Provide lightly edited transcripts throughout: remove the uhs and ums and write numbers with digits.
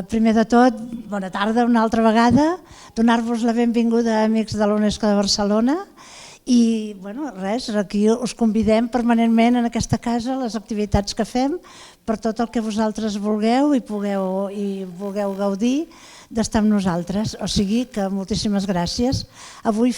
Primer de tot, bona tarda una altra vegada, donar-vos la benvinguda a Amics de la UNESCO de Barcelona i res, aquí us convidem permanentment en aquesta casa, les activitats que fem, per tot el que vosaltres vulgueu i vulgueu gaudir d'estar amb nosaltres. O sigui que moltíssimes gràcies. Avui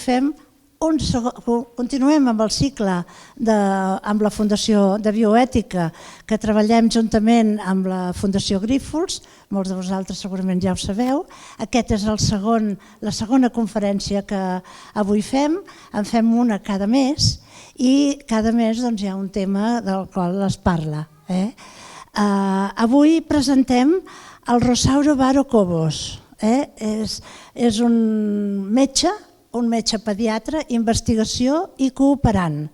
continuem amb el cicle amb la Fundació de Bioètica, que treballem juntament amb la Fundació Grífols, molts de vosaltres segurament ja ho sabeu. Aquesta és la segona conferència que avui fem, en fem una cada mes i cada mes hi ha un tema del qual es parla. Avui presentem el Rosauro Varo Cobos. És un metge pediatre, investigació i cooperant.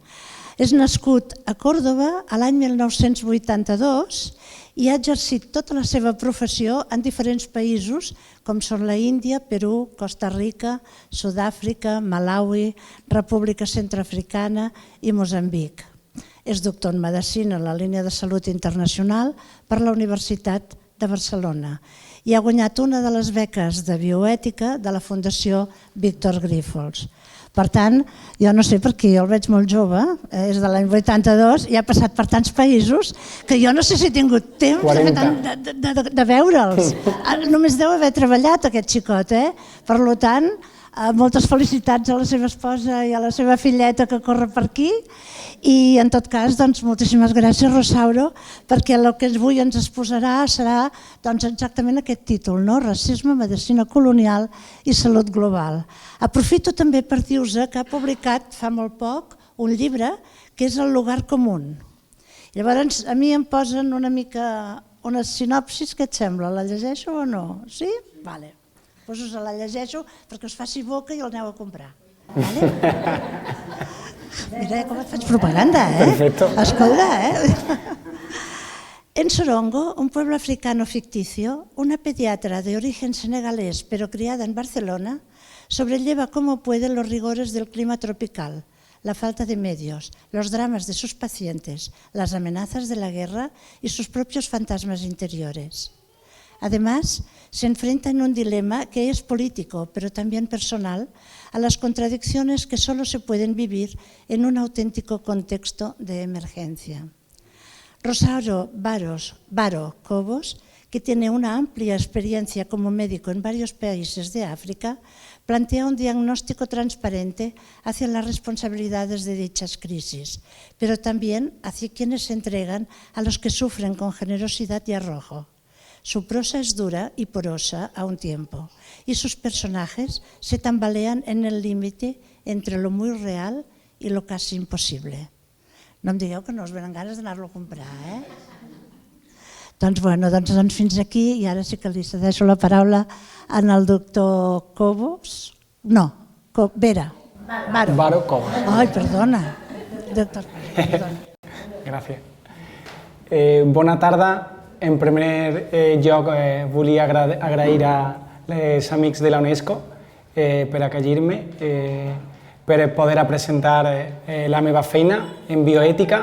És nascut a Còrdova l'any 1982 i ha exercit tota la seva professió en diferents països com són la Índia, Perú, Costa Rica, Sud-àfrica, Malawi, República Centreafricana i Moçambic. És doctor en Medicina a la línia de salut internacional per la Universitat de Barcelona i ha guanyat una de les beques de bioètica de la Fundació Víctor Grífols. Per tant, jo no sé perquè jo el veig molt jove, és de l'any 82 i ha passat per tants països que jo no sé si he tingut temps de veure'ls. Només deu haver treballat aquest xicot. Per tant, moltes felicitats a la seva esposa i a la seva filleta que corre per aquí i en tot cas moltíssimes gràcies Rosauro perquè el que avui ens exposarà serà exactament aquest títol, Racisme, Medicina Colonial i Salut Global. Aprofito també per dir-vos que ha publicat fa molt poc un llibre que és El lugar común. Llavors a mi em posen una mica una sinopsis, què et sembla? La llegeixo o no? Sí? Vale. Doncs us la llegeixo perquè us faci boca i el aneu a comprar. Mira com et faig propaganda, Perfecto. Escolta, En Sorongo, un pueblo africano ficticio, una pediatra de origen senegalés pero criada en Barcelona, sobrelleva como puede los rigores del clima tropical, la falta de medios, los dramas de sus pacientes, las amenazas de la guerra y sus propios fantasmas interiores. Además, se enfrenta en un dilema que es político, pero también personal, a las contradicciones que solo se pueden vivir en un auténtico contexto de emergencia. Rosauro Varo Cobos, que tiene una amplia experiencia como médico en varios países de África, plantea un diagnóstico transparente hacia las responsabilidades de dichas crisis, pero también hacia quienes se entregan a los que sufren con generosidad y arrojo. Su prosa es dura y porosa a un tiempo, y sus personajes se tambalean en el límite entre lo muy real y lo casi imposible. No em digueu que no us venen ganes d'anar-lo a comprar, Doncs fins aquí, i ara sí que li cedeixo la paraula al doctor Cobos. No, Vera. Varo Cobos. Ai, perdona. Doctor, perdona. Gràcies. Bona tarda. En primer lloc, volia agrair als amics de la UNESCO per acollir-me, per poder presentar la meva feina en bioètica.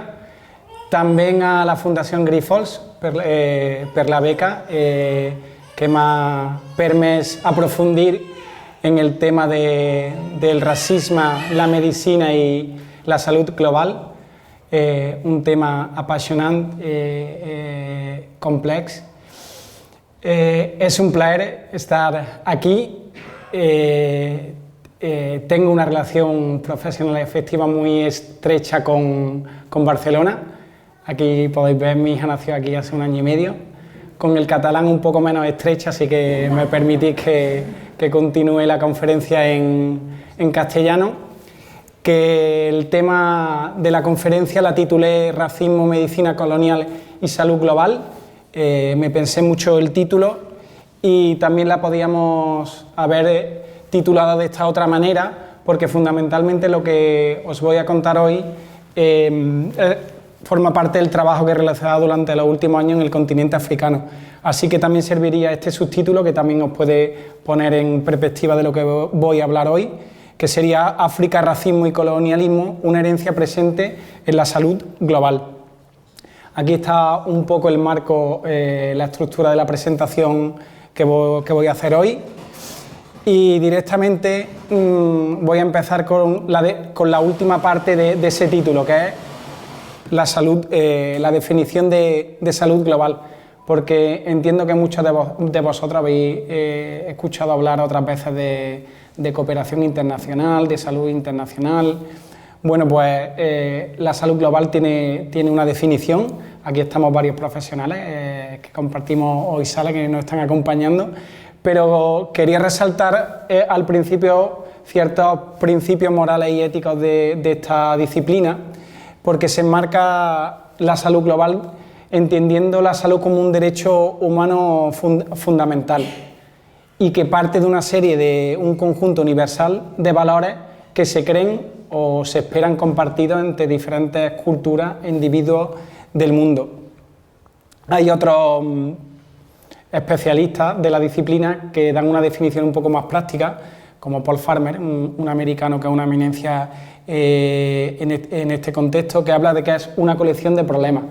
També a la Fundació Grífols per la beca que m'ha permès aprofundir en el tema del racisme, la medicina i la salut global. Un tema apassionant, complex. Es un placer estar aquí. Tengo una relación profesional y afectiva muy estrecha con Barcelona. Aquí podéis ver, mi hija nació aquí hace 1 año y medio. Con el catalán un poco menos estrecha, así que me permitís que continúe la conferencia en castellano. Que el tema de la conferencia la titulé Racismo, Medicina Colonial y Salud Global. Me pensé mucho el título y también la podíamos haber titulado de esta otra manera, porque fundamentalmente lo que os voy a contar hoy forma parte del trabajo que he realizado durante los últimos años en el continente africano. Así que también serviría este subtítulo, que también os puede poner en perspectiva de lo que voy a hablar hoy, que sería África, racismo y colonialismo, una herencia presente en la salud global. Aquí está un poco el marco, la estructura de la presentación que voy a hacer hoy. Y directamente voy a empezar con la última parte de ese título, que es la salud, la definición de salud global, porque entiendo que muchos de vosotros habéis escuchado hablar otras veces de cooperación internacional, de salud internacional. Bueno, pues la salud global tiene una definición. Aquí estamos varios profesionales que compartimos hoy sala, que nos están acompañando, pero quería resaltar al principio ciertos principios morales y éticos de esta disciplina, porque se enmarca la salud global entendiendo la salud como un derecho humano fundamental y que parte de una serie de un conjunto universal de valores que se creen o se esperan compartidos entre diferentes culturas e individuos del mundo. Hay otros especialistas de la disciplina que dan una definición un poco más práctica, como Paul Farmer, un americano que es una eminencia en este contexto, que habla de que es una colección de problemas.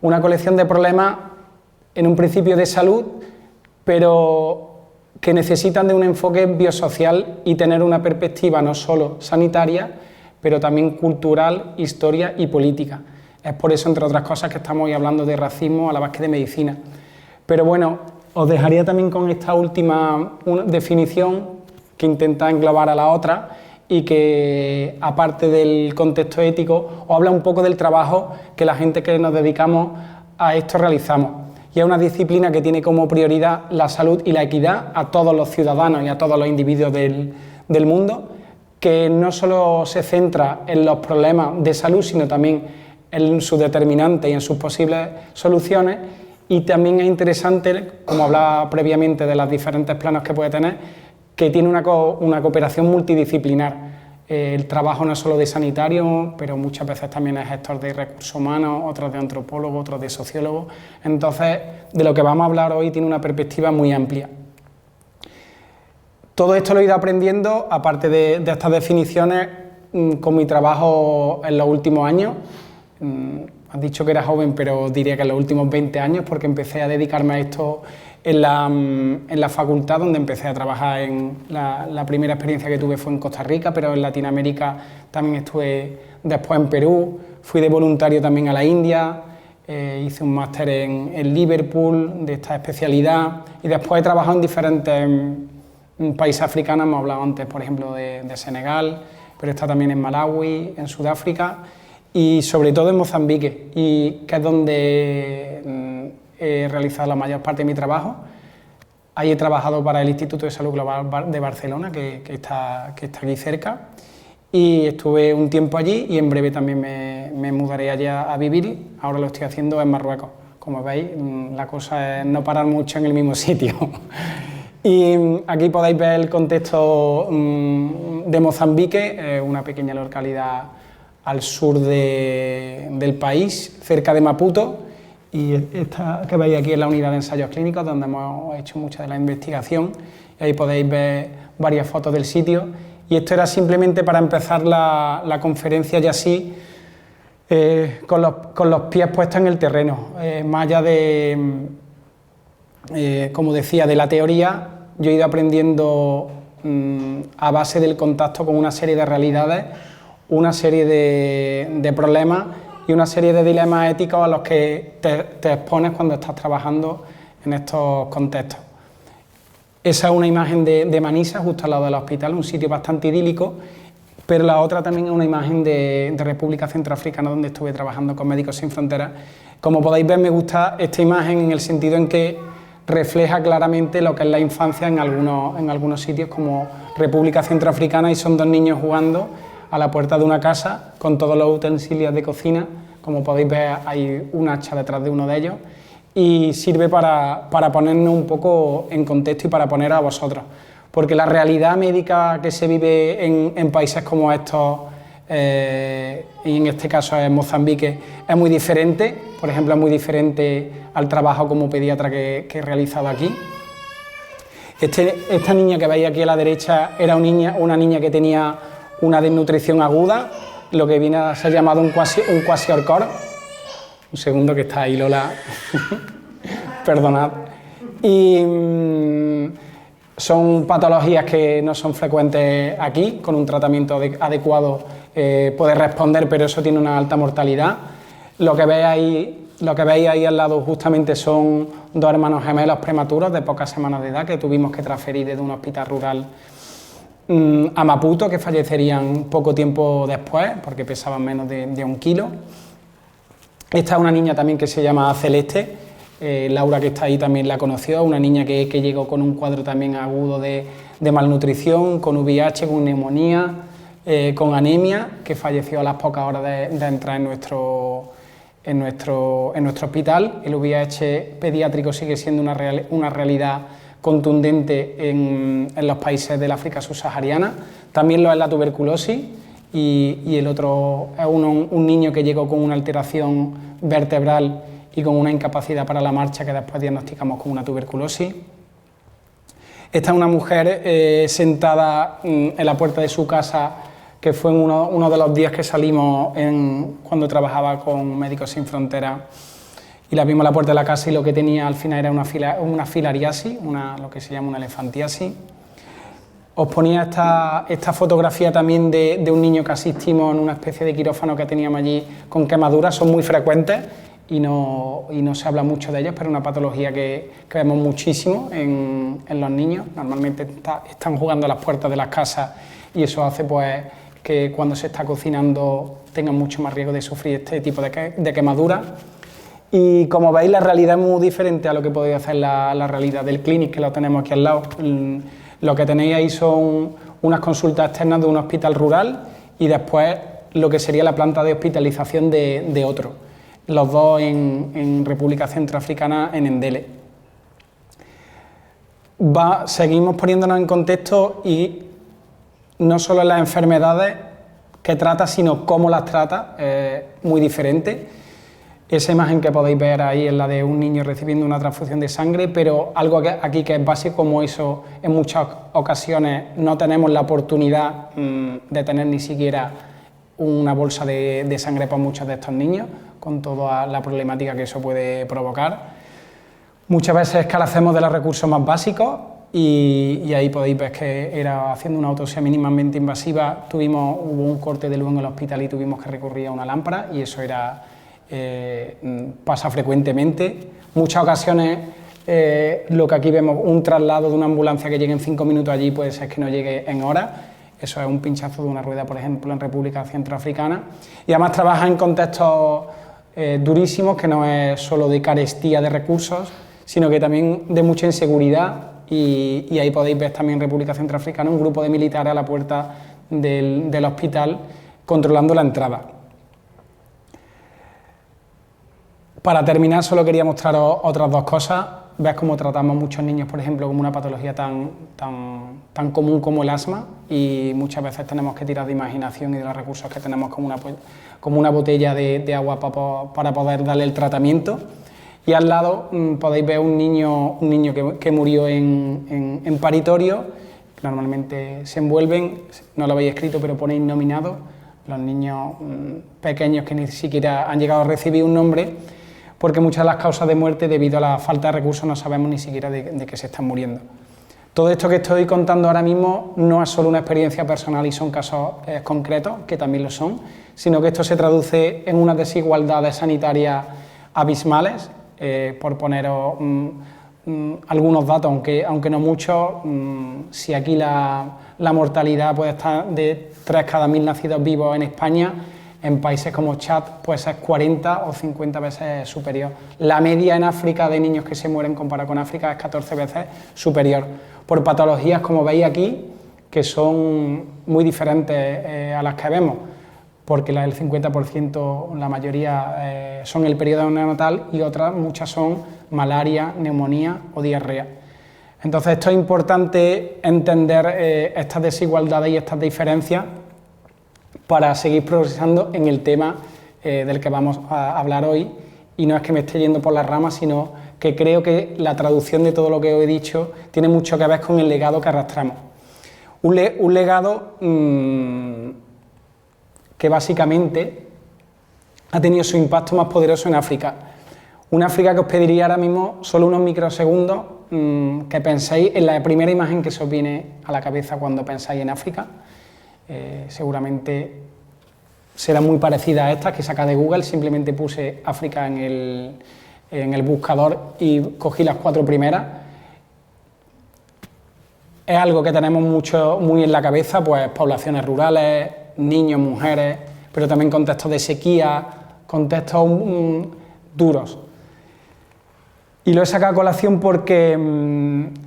Una colección de problemas en un principio de salud, pero que necesitan de un enfoque biosocial y tener una perspectiva no solo sanitaria, pero también cultural, historia y política. Es por eso, entre otras cosas, que estamos hoy hablando de racismo a la vez que de medicina. Pero bueno, os dejaría también con esta última definición que intenta englobar a la otra y que, aparte del contexto ético, os habla un poco del trabajo que la gente que nos dedicamos a esto realizamos. Y es una disciplina que tiene como prioridad la salud y la equidad a todos los ciudadanos y a todos los individuos del mundo, que no solo se centra en los problemas de salud, sino también en sus determinantes y en sus posibles soluciones. Y también es interesante, como hablaba previamente de los diferentes planos que puede tener, que tiene una cooperación multidisciplinar. El trabajo no es solo de sanitario, pero muchas veces también es gestor de recursos humanos, otros de antropólogos, otros de sociólogos. Entonces, de lo que vamos a hablar hoy tiene una perspectiva muy amplia. Todo esto lo he ido aprendiendo, aparte de estas definiciones, con mi trabajo en los últimos años. Has dicho que era joven, pero diría que en los últimos 20 años, porque empecé a dedicarme a esto en la facultad, donde empecé a trabajar. La primera experiencia que tuve fue en Costa Rica, pero en Latinoamérica también estuve después en Perú. Fui de voluntario también a la India, hice un máster en Liverpool de esta especialidad y después he trabajado en diferentes países africanos. Hemos hablado antes, por ejemplo, de Senegal, pero he estado también en Malawi, en Sudáfrica y sobre todo en Mozambique, y que es donde he realizado la mayor parte de mi trabajo. Ahí he trabajado para el Instituto de Salud Global de Barcelona, que está aquí cerca, y estuve un tiempo allí y en breve también me mudaré allá a vivir. Ahora lo estoy haciendo en Marruecos. Como veis, la cosa es no parar mucho en el mismo sitio. Y aquí podéis ver el contexto de Mozambique, una pequeña localidad al sur del país, cerca de Maputo, y esta que veis aquí es la unidad de ensayos clínicos, donde hemos hecho mucha de la investigación, y ahí podéis ver varias fotos del sitio, y esto era simplemente para empezar la conferencia ya así, con los pies puestos en el terreno, más allá de, como decía, de la teoría. Yo he ido aprendiendo a base del contacto con una serie de realidades, una serie de problemas y una serie de dilemas éticos a los que te expones cuando estás trabajando en estos contextos. Esa es una imagen de Manisa, justo al lado del hospital, un sitio bastante idílico, pero la otra también es una imagen de República Centroafricana, donde estuve trabajando con Médicos Sin Fronteras. Como podéis ver, me gusta esta imagen en el sentido en que refleja claramente lo que es la infancia en algunos sitios como República Centroafricana, y son dos niños jugando a la puerta de una casa con todos los utensilios de cocina. Como podéis ver, hay un hacha detrás de uno de ellos, y sirve para ponernos un poco en contexto y para poner a vosotros, porque la realidad médica que se vive en países como estos, y en este caso en Mozambique, es muy diferente. Por ejemplo, es muy diferente al trabajo como pediatra que he realizado aquí. Esta niña que veis aquí a la derecha era una niña que tenía una desnutrición aguda, lo que viene a ser llamado un kwashiorkor. Un segundo que está ahí Lola, perdonad. Y son patologías que no son frecuentes aquí, con un tratamiento adecuado puede responder, pero eso tiene una alta mortalidad. Lo que veis ahí al lado justamente son dos hermanos gemelos prematuros de pocas semanas de edad que tuvimos que transferir desde un hospital rural a Maputo, que fallecerían poco tiempo después porque pesaban menos de 1 kilo. Esta es una niña también que se llama Celeste, Laura, que está ahí, también la conoció, una niña que llegó con un cuadro también agudo de malnutrición, con VIH, con neumonía, con anemia, que falleció a las pocas horas de entrar en nuestro hospital. El VIH pediátrico sigue siendo una realidad contundente en los países del África subsahariana, también lo es la tuberculosis, y el otro es un niño que llegó con una alteración vertebral y con una incapacidad para la marcha que después diagnosticamos como una tuberculosis. Esta es una mujer sentada en la puerta de su casa, que fue uno de los días que salimos cuando trabajaba con Médicos Sin Fronteras, y la vimos a la puerta de la casa, y lo que tenía al final era una filariasis, lo que se llama una elefantiasis. Os ponía esta fotografía también de un niño que asistimos en una especie de quirófano que teníamos allí con quemaduras. Son muy frecuentes y no se habla mucho de ellas, pero es una patología que vemos muchísimo en los niños. Normalmente están jugando a las puertas de las casas, y eso hace pues que cuando se está cocinando tengan mucho más riesgo de sufrir este tipo de quemaduras. Y como veis, la realidad es muy diferente a lo que podéis hacer la realidad del Clinic, que lo tenemos aquí al lado. Lo que tenéis ahí son unas consultas externas de un hospital rural, y después lo que sería la planta de hospitalización de otro, los dos en República Centroafricana, en Ndele. Seguimos poniéndonos en contexto, y no solo las enfermedades que trata, sino cómo las trata, muy diferente. Esa imagen que podéis ver ahí es la de un niño recibiendo una transfusión de sangre, pero algo aquí que es básico, como eso en muchas ocasiones no tenemos la oportunidad de tener ni siquiera una bolsa de sangre para muchos de estos niños, con toda la problemática que eso puede provocar. Muchas veces carecemos de los recursos más básicos, y ahí podéis ver que era haciendo una autopsia mínimamente invasiva, hubo un corte de luz en el hospital y tuvimos que recurrir a una lámpara, y eso pasa frecuentemente. Muchas ocasiones lo que aquí vemos, un traslado de una ambulancia que llegue en 5 minutos allí, puede ser que no llegue en horas. Eso es un pinchazo de una rueda, por ejemplo, en República Centroafricana. Y además trabaja en contextos durísimos, que no es solo de carestía de recursos, sino que también de mucha inseguridad. Y ahí podéis ver también en República Centroafricana un grupo de militares a la puerta del hospital controlando la entrada. Para terminar, solo quería mostraros otras dos cosas. Ves cómo tratamos muchos niños, por ejemplo, como una patología tan común como el asma, y muchas veces tenemos que tirar de imaginación y de los recursos que tenemos como una botella de agua para poder darle el tratamiento. Y al lado podéis ver un niño que murió en paritorio. Normalmente se envuelven, no lo habéis escrito, pero ponéis nominados, los niños pequeños que ni siquiera han llegado a recibir un nombre, porque muchas de las causas de muerte, debido a la falta de recursos, no sabemos ni siquiera de qué se están muriendo. Todo esto que estoy contando ahora mismo no es solo una experiencia personal y son casos concretos, que también lo son, sino que esto se traduce en unas desigualdades sanitarias abismales. Por poneros algunos datos, aunque no muchos, si aquí la mortalidad puede estar de 3 cada 1000 nacidos vivos en España, en países como Chad puede ser 40 o 50 veces superior. La media en África de niños que se mueren comparado con África es 14 veces superior, por patologías, como veis aquí, que son muy diferentes a las que vemos, porque el 50%, la mayoría, son el periodo neonatal, y otras muchas son malaria, neumonía o diarrea. Entonces esto es importante entender estas desigualdades y estas diferencias para seguir progresando en el tema del que vamos a hablar hoy, y no es que me esté yendo por las ramas, sino que creo que la traducción de todo lo que os he dicho tiene mucho que ver con el legado que arrastramos. Un legado que básicamente ha tenido su impacto más poderoso en África. Un África que os pediría ahora mismo solo unos microsegundos que penséis en la primera imagen que se os viene a la cabeza cuando pensáis en África. Seguramente será muy parecida a esta que saca de Google, simplemente puse África en el buscador y cogí las 4 primeras. Es algo que tenemos muy en la cabeza, pues poblaciones rurales, niños, mujeres, pero también contextos de sequía, contextos duros. Y lo he sacado a colación porque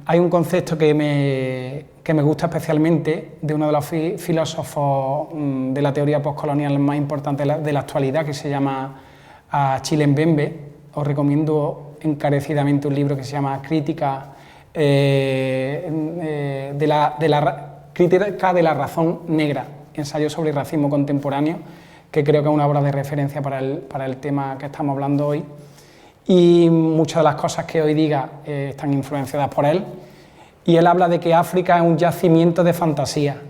hay un concepto que me gusta especialmente de uno de los filósofos de la teoría postcolonial más importante de la actualidad, que se llama Achille Mbembe. Os recomiendo encarecidamente un libro que se llama Crítica de la razón negra, ensayo sobre el racismo contemporáneo, que creo que es una obra de referencia para el tema que estamos hablando hoy. Y muchas de las cosas que hoy diga están influenciadas por él. Y él habla de que África es un yacimiento de fantasía,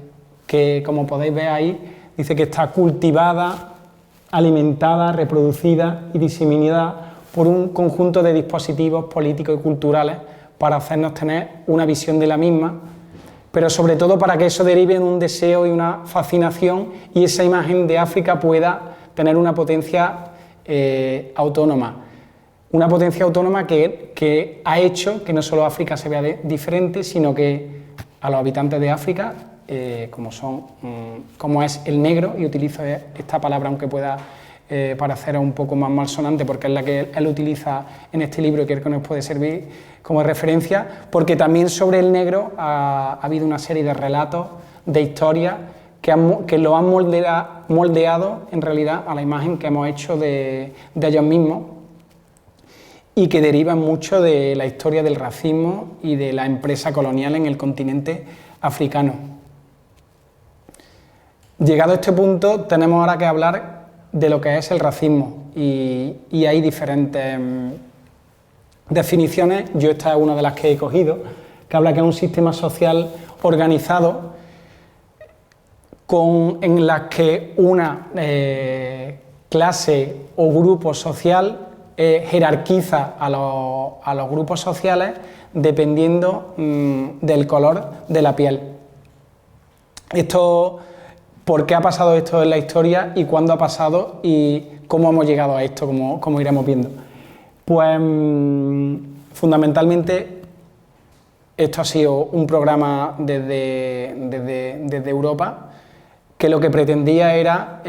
que como podéis ver ahí, dice que está cultivada, alimentada, reproducida y diseminada por un conjunto de dispositivos políticos y culturales para hacernos tener una visión de la misma, pero sobre todo para que eso derive en un deseo y una fascinación y esa imagen de África pueda tener una potencia autónoma. Una potencia autónoma que ha hecho que no solo África se vea diferente, sino que a los habitantes de África, como es el negro, y utilizo esta palabra aunque pueda parecer un poco más malsonante porque es la que él utiliza en este libro y creo que nos puede servir como referencia, porque también sobre el negro ha habido una serie de relatos, de historias que lo han moldeado en realidad a la imagen que hemos hecho de ellos mismos, y que derivan mucho de la historia del racismo y de la empresa colonial en el continente africano. Llegado a este punto, tenemos ahora que hablar de lo que es el racismo y hay diferentes definiciones. Yo esta es una de las que he cogido, que habla que es un sistema social organizado en la que una clase o grupo social jerarquiza a los grupos sociales dependiendo del color de la piel. ¿Por qué ha pasado esto en la historia y cuándo ha pasado y cómo hemos llegado a esto, como iremos viendo? Pues fundamentalmente esto ha sido un programa desde Europa que lo que pretendía era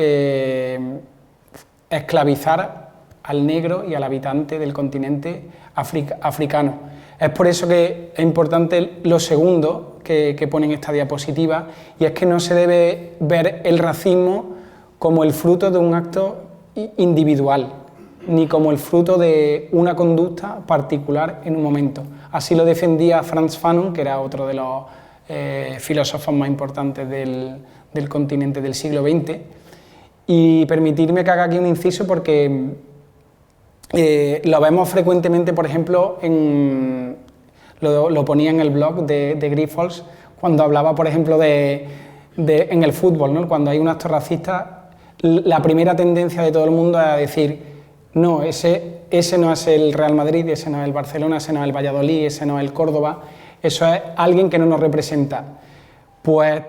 esclavizar al negro y al habitante del continente africano. Es por eso que es importante lo segundo que pone en esta diapositiva, y es que no se debe ver el racismo como el fruto de un acto individual, ni como el fruto de una conducta particular en un momento. Así lo defendía Frantz Fanon, que era otro de los filósofos más importantes del continente del siglo XX. Y permitirme que haga aquí un inciso porque lo vemos frecuentemente, por ejemplo, lo ponía en el blog de Grifols, cuando hablaba, por ejemplo, en el fútbol, ¿no? Cuando hay un acto racista, la primera tendencia de todo el mundo es a decir, no, ese no es el Real Madrid, ese no es el Barcelona, ese no es el Valladolid, ese no es el Córdoba, eso es alguien que no nos representa. Pues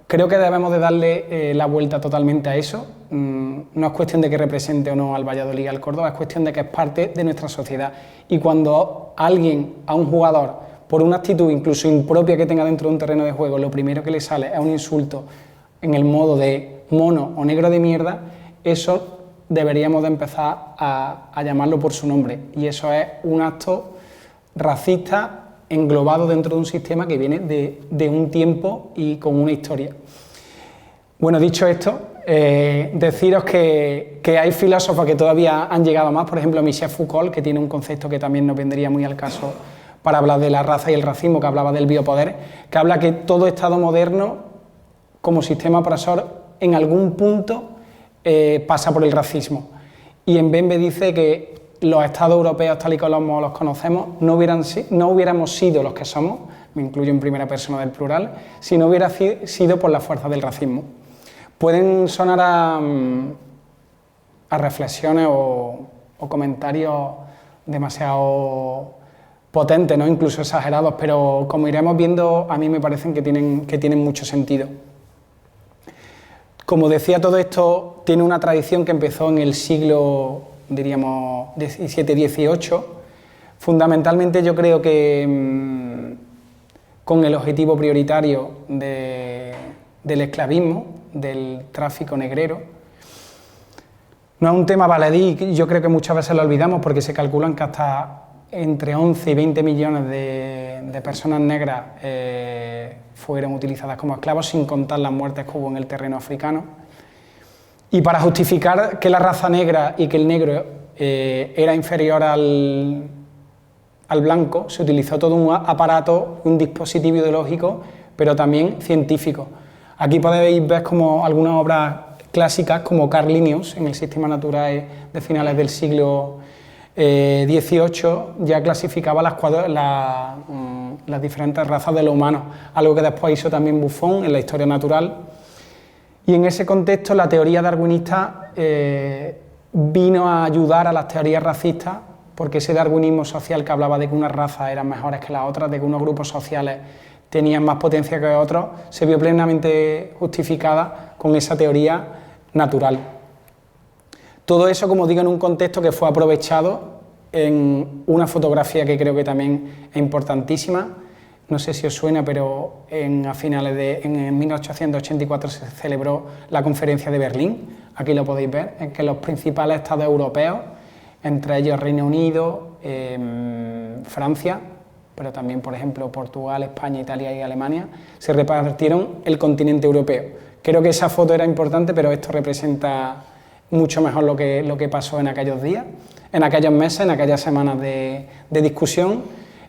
creo que debemos de darle la vuelta totalmente a eso. No es cuestión de que represente o no al Valladolid y al Córdoba, es cuestión de que es parte de nuestra sociedad. Y cuando a un jugador, por una actitud incluso impropia que tenga dentro de un terreno de juego, lo primero que le sale es un insulto en el modo de mono o negro de mierda, eso deberíamos de empezar a llamarlo por su nombre. Y eso es un acto racista englobado dentro de un sistema que viene de un tiempo y con una historia. Bueno, dicho esto, deciros que hay filósofos que todavía han llegado más, por ejemplo Michel Foucault, que tiene un concepto que también nos vendría muy al caso para hablar de la raza y el racismo, que hablaba del biopoder, que habla que todo Estado moderno, como sistema opresor, en algún punto pasa por el racismo. Y en Mbembe dice que los Estados europeos, tal y como los conocemos, no hubiéramos sido los que somos, me incluyo en primera persona del plural, si no hubiera sido por la fuerza del racismo. Pueden sonar a reflexiones o comentarios demasiado potentes, ¿no? Incluso exagerados, pero como iremos viendo, a mí me parecen que tienen mucho sentido. Como decía, todo esto tiene una tradición que empezó en el siglo, diríamos, XVII-XVIII. Fundamentalmente yo creo que con el objetivo prioritario del esclavismo, del tráfico negrero. No es un tema baladí, yo creo que muchas veces lo olvidamos porque se calculan que hasta entre 11 y 20 millones de personas negras fueron utilizadas como esclavos, sin contar las muertes que hubo en el terreno africano. Y para justificar que la raza negra y que el negro era inferior al blanco, se utilizó todo un aparato, un dispositivo ideológico, pero también científico. Aquí podéis ver como algunas obras clásicas, como Carl Linnaeus, en el Sistema Naturae de finales del siglo XVIII, ya clasificaba las diferentes razas de los humanos, algo que después hizo también Buffon en la Historia Natural. Y en ese contexto la teoría darwinista vino a ayudar a las teorías racistas, porque ese darwinismo social que hablaba de que unas razas eran mejores que las otras, de que unos grupos sociales tenían más potencia que otros, se vio plenamente justificada con esa teoría natural. Todo eso, como digo, en un contexto que fue aprovechado en una fotografía que creo que también es importantísima. No sé si os suena, pero en 1884 se celebró la Conferencia de Berlín. Aquí lo podéis ver, en que los principales estados europeos, entre ellos Reino Unido, Francia, pero también, por ejemplo, Portugal, España, Italia y Alemania, se repartieron el continente europeo. Creo que esa foto era importante, pero esto representa mucho mejor lo que pasó en aquellos días, en aquellos meses, en aquellas semanas de discusión,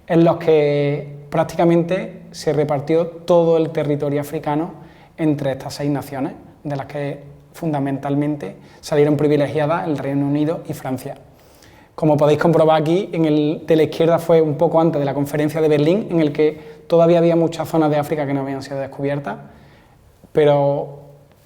en los que prácticamente se repartió todo el territorio africano entre estas 6 naciones, de las que fundamentalmente salieron privilegiadas el Reino Unido y Francia. Como podéis comprobar aquí, de la izquierda fue un poco antes de la Conferencia de Berlín, en el que todavía había muchas zonas de África que no habían sido descubiertas, pero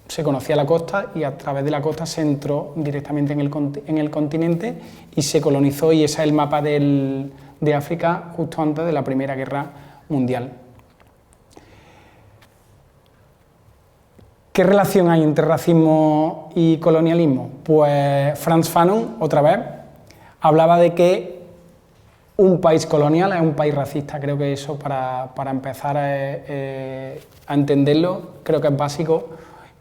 se conocía la costa y a través de la costa se entró directamente en el continente y se colonizó, y ese es el mapa de África justo antes de la Primera Guerra Mundial. ¿Qué relación hay entre racismo y colonialismo? Pues Frantz Fanon, otra vez, hablaba de que un país colonial es un país racista. Creo que eso, para empezar a entenderlo, creo que es básico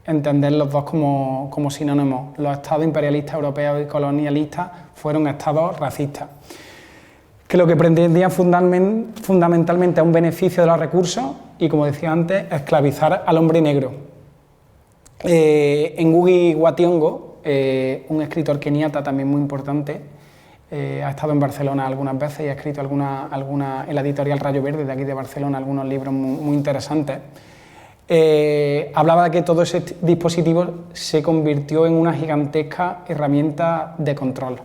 entender los dos como sinónimos. Los estados imperialistas europeos y colonialistas fueron estados racistas, que lo que pretendían fundamentalmente es un beneficio de los recursos y, como decía antes, esclavizar al hombre negro. Ngugi wa Thiong'o, un escritor keniata también muy importante, ha estado en Barcelona algunas veces y ha escrito en la editorial Rayo Verde de aquí de Barcelona algunos libros muy interesantes. Hablaba de que todo ese dispositivo se convirtió en una gigantesca herramienta de control,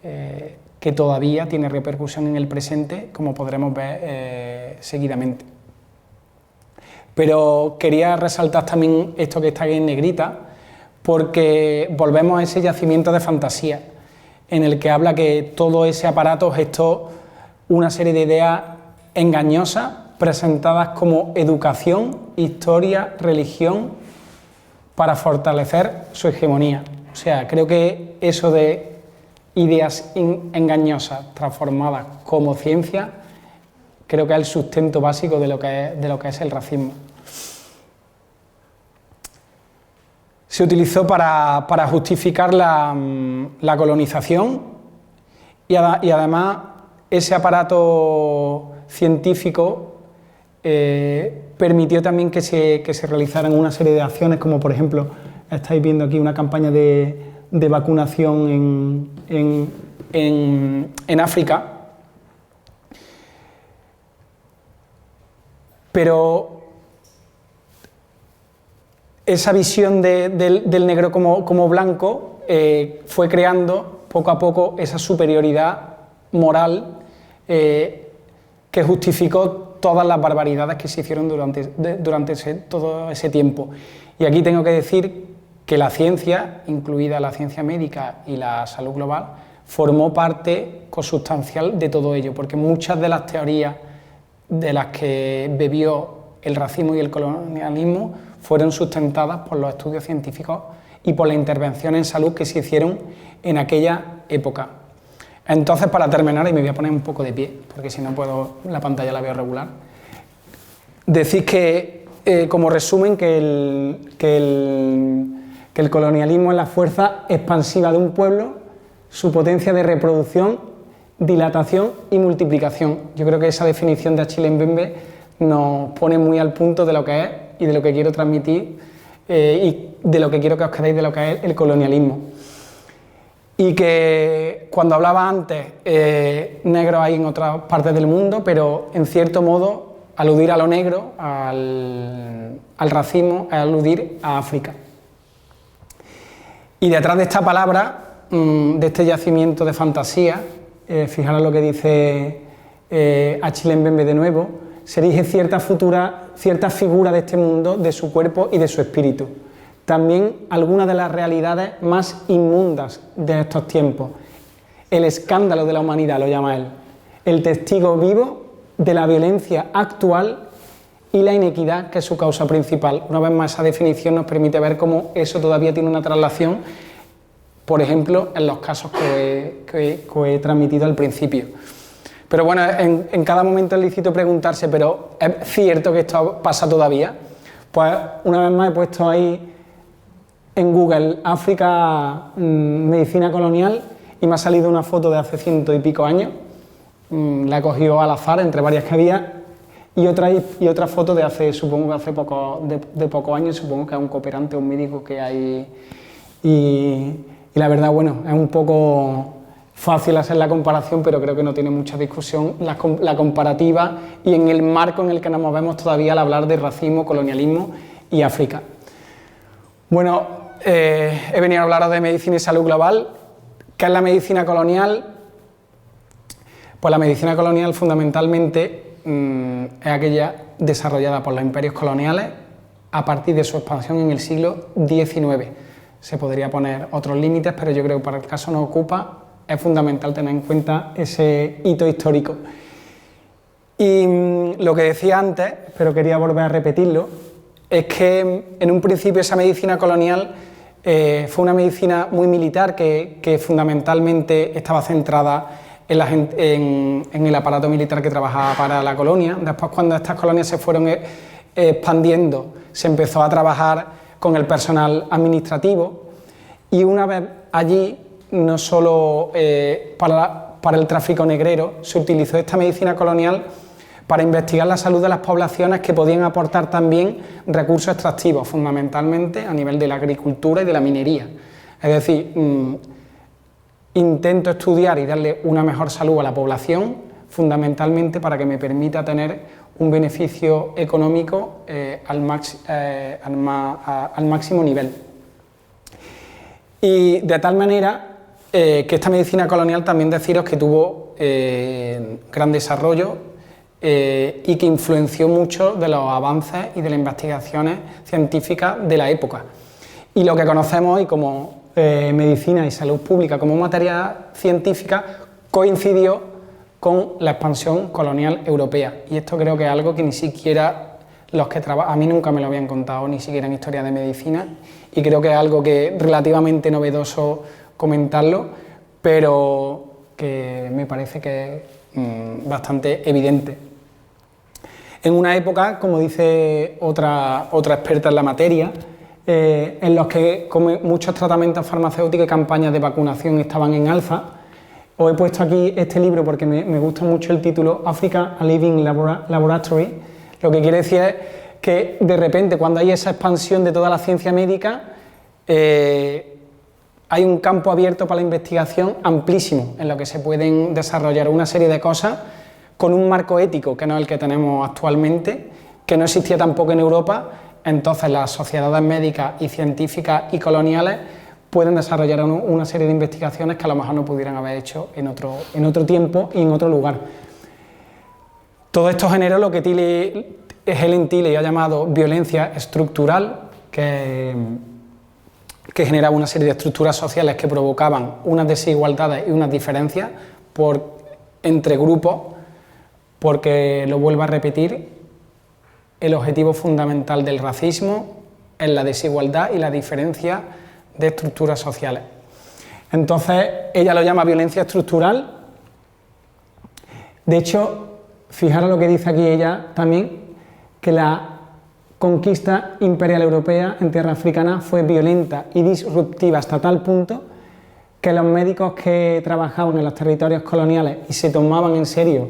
que todavía tiene repercusión en el presente, como podremos ver seguidamente. Pero quería resaltar también esto que está aquí en negrita, porque volvemos a ese yacimiento de fantasía, en el que habla que todo ese aparato gestó una serie de ideas engañosas, presentadas como educación, historia, religión, para fortalecer su hegemonía. O sea, creo que eso de ideas engañosas transformadas como ciencia, creo que es el sustento básico de lo que es el racismo. Se utilizó para justificar la colonización y además ese aparato científico permitió también que se realizaran una serie de acciones, como por ejemplo, estáis viendo aquí una campaña de vacunación en África. Pero esa visión del negro como blanco fue creando poco a poco esa superioridad moral que justificó todas las barbaridades que se hicieron durante todo ese tiempo. Y aquí tengo que decir que la ciencia, incluida la ciencia médica y la salud global, formó parte consustancial de todo ello, porque muchas de las teorías de las que bebió el racismo y el colonialismo fueron sustentadas por los estudios científicos y por la intervención en salud que se hicieron en aquella época. Entonces, para terminar, y me voy a poner un poco de pie, porque si no puedo, la pantalla la veo regular, decir que, como resumen, que el colonialismo es la fuerza expansiva de un pueblo, su potencia de reproducción, dilatación y multiplicación. Yo creo que esa definición de Achille Mbembe nos pone muy al punto de lo que es y de lo que quiero transmitir y de lo que quiero que os quedéis de lo que es el colonialismo. Y que cuando hablaba antes, negros hay en otras partes del mundo, pero en cierto modo aludir a lo negro, al racismo, es aludir a África. Y detrás de esta palabra, de este yacimiento de fantasía, fijaros lo que dice Achille Mbembe de nuevo, se erige cierta figura de este mundo, de su cuerpo y de su espíritu. También algunas de las realidades más inmundas de estos tiempos. El escándalo de la humanidad, lo llama él. El testigo vivo de la violencia actual y la inequidad, que es su causa principal. Una vez más, esa definición nos permite ver cómo eso todavía tiene una traslación, por ejemplo, en los casos que he transmitido al principio. Pero bueno, en cada momento es lícito preguntarse, ¿pero es cierto que esto pasa todavía? Pues una vez más he puesto ahí en Google África, medicina colonial, y me ha salido una foto de hace 100 y pico años. La he cogido al azar entre varias que había, y otra foto de hace, supongo que hace pocos años, supongo que es un cooperante o un médico que hay. Y la verdad, bueno, es un poco fácil hacer la comparación, pero creo que no tiene mucha discusión la comparativa y en el marco en el que nos movemos todavía al hablar de racismo, colonialismo y África. Bueno, he venido a hablaros de medicina y salud global. ¿Qué es la medicina colonial? Pues la medicina colonial fundamentalmente es aquella desarrollada por los imperios coloniales a partir de su expansión en el siglo XIX. Se podría poner otros límites, pero yo creo que para el caso nos ocupa es fundamental tener en cuenta ese hito histórico. Y lo que decía antes, pero quería volver a repetirlo, es que en un principio esa medicina colonial fue una medicina muy militar que fundamentalmente estaba centrada en el aparato militar que trabajaba para la colonia. Después, cuando estas colonias se fueron expandiendo, se empezó a trabajar con el personal administrativo y una vez allí, no solo para el tráfico negrero, se utilizó esta medicina colonial para investigar la salud de las poblaciones que podían aportar también recursos extractivos, fundamentalmente a nivel de la agricultura y de la minería. Es decir, intento estudiar y darle una mejor salud a la población, fundamentalmente para que me permita tener un beneficio económico al máximo nivel. Y de tal manera que esta medicina colonial también deciros que tuvo gran desarrollo y que influenció mucho de los avances y de las investigaciones científicas de la época. Y lo que conocemos hoy como medicina y salud pública como materia científica coincidió con la expansión colonial europea. Y esto creo que es algo que ni siquiera los que trabajan, a mí nunca me lo habían contado, ni siquiera en historia de medicina, y creo que es algo que es relativamente novedoso comentarlo, pero que me parece que es bastante evidente. En una época, como dice otra experta en la materia, en los que como muchos tratamientos farmacéuticos y campañas de vacunación estaban en alza, os he puesto aquí este libro porque me gusta mucho el título, Africa, a Living Laboratory. Lo que quiere decir es que de repente, cuando hay esa expansión de toda la ciencia médica, hay un campo abierto para la investigación amplísimo, en lo que se pueden desarrollar una serie de cosas con un marco ético que no es el que tenemos actualmente, que no existía tampoco en Europa. Entonces las sociedades médicas y científicas y coloniales pueden desarrollar una serie de investigaciones que a lo mejor no pudieran haber hecho en otro tiempo y en otro lugar. Todo esto generó lo que Helen Tilley ha llamado violencia estructural, que que generaba una serie de estructuras sociales que provocaban unas desigualdades y unas diferencias entre grupos, porque, lo vuelvo a repetir, el objetivo fundamental del racismo es la desigualdad y la diferencia de estructuras sociales. Entonces, ella lo llama violencia estructural. De hecho, fijaros lo que dice aquí ella también, que la conquista imperial europea en tierra africana fue violenta y disruptiva hasta tal punto que los médicos que trabajaban en los territorios coloniales y se tomaban en serio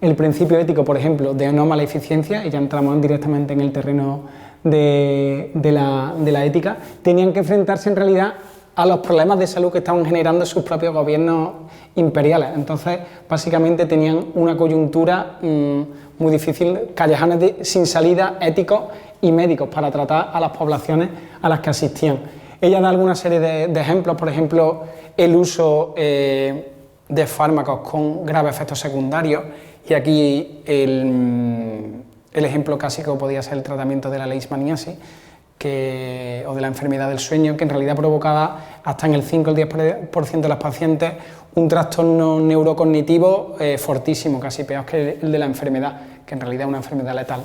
el principio ético, por ejemplo, de no maleficencia, y ya entramos directamente en el terreno de la ética, tenían que enfrentarse en realidad a los problemas de salud que estaban generando sus propios gobiernos imperiales. Entonces, básicamente tenían una coyuntura muy difícil, callejones sin salida éticos y médicos para tratar a las poblaciones a las que asistían. Ella da alguna serie de ejemplos, por ejemplo, el uso de fármacos con graves efectos secundarios, y aquí el ejemplo clásico podía ser el tratamiento de la leishmaniasis o de la enfermedad del sueño, que en realidad provocaba hasta en el 5 o el 10% de los pacientes un trastorno neurocognitivo fortísimo, casi peor que el de la enfermedad, que en realidad es una enfermedad letal.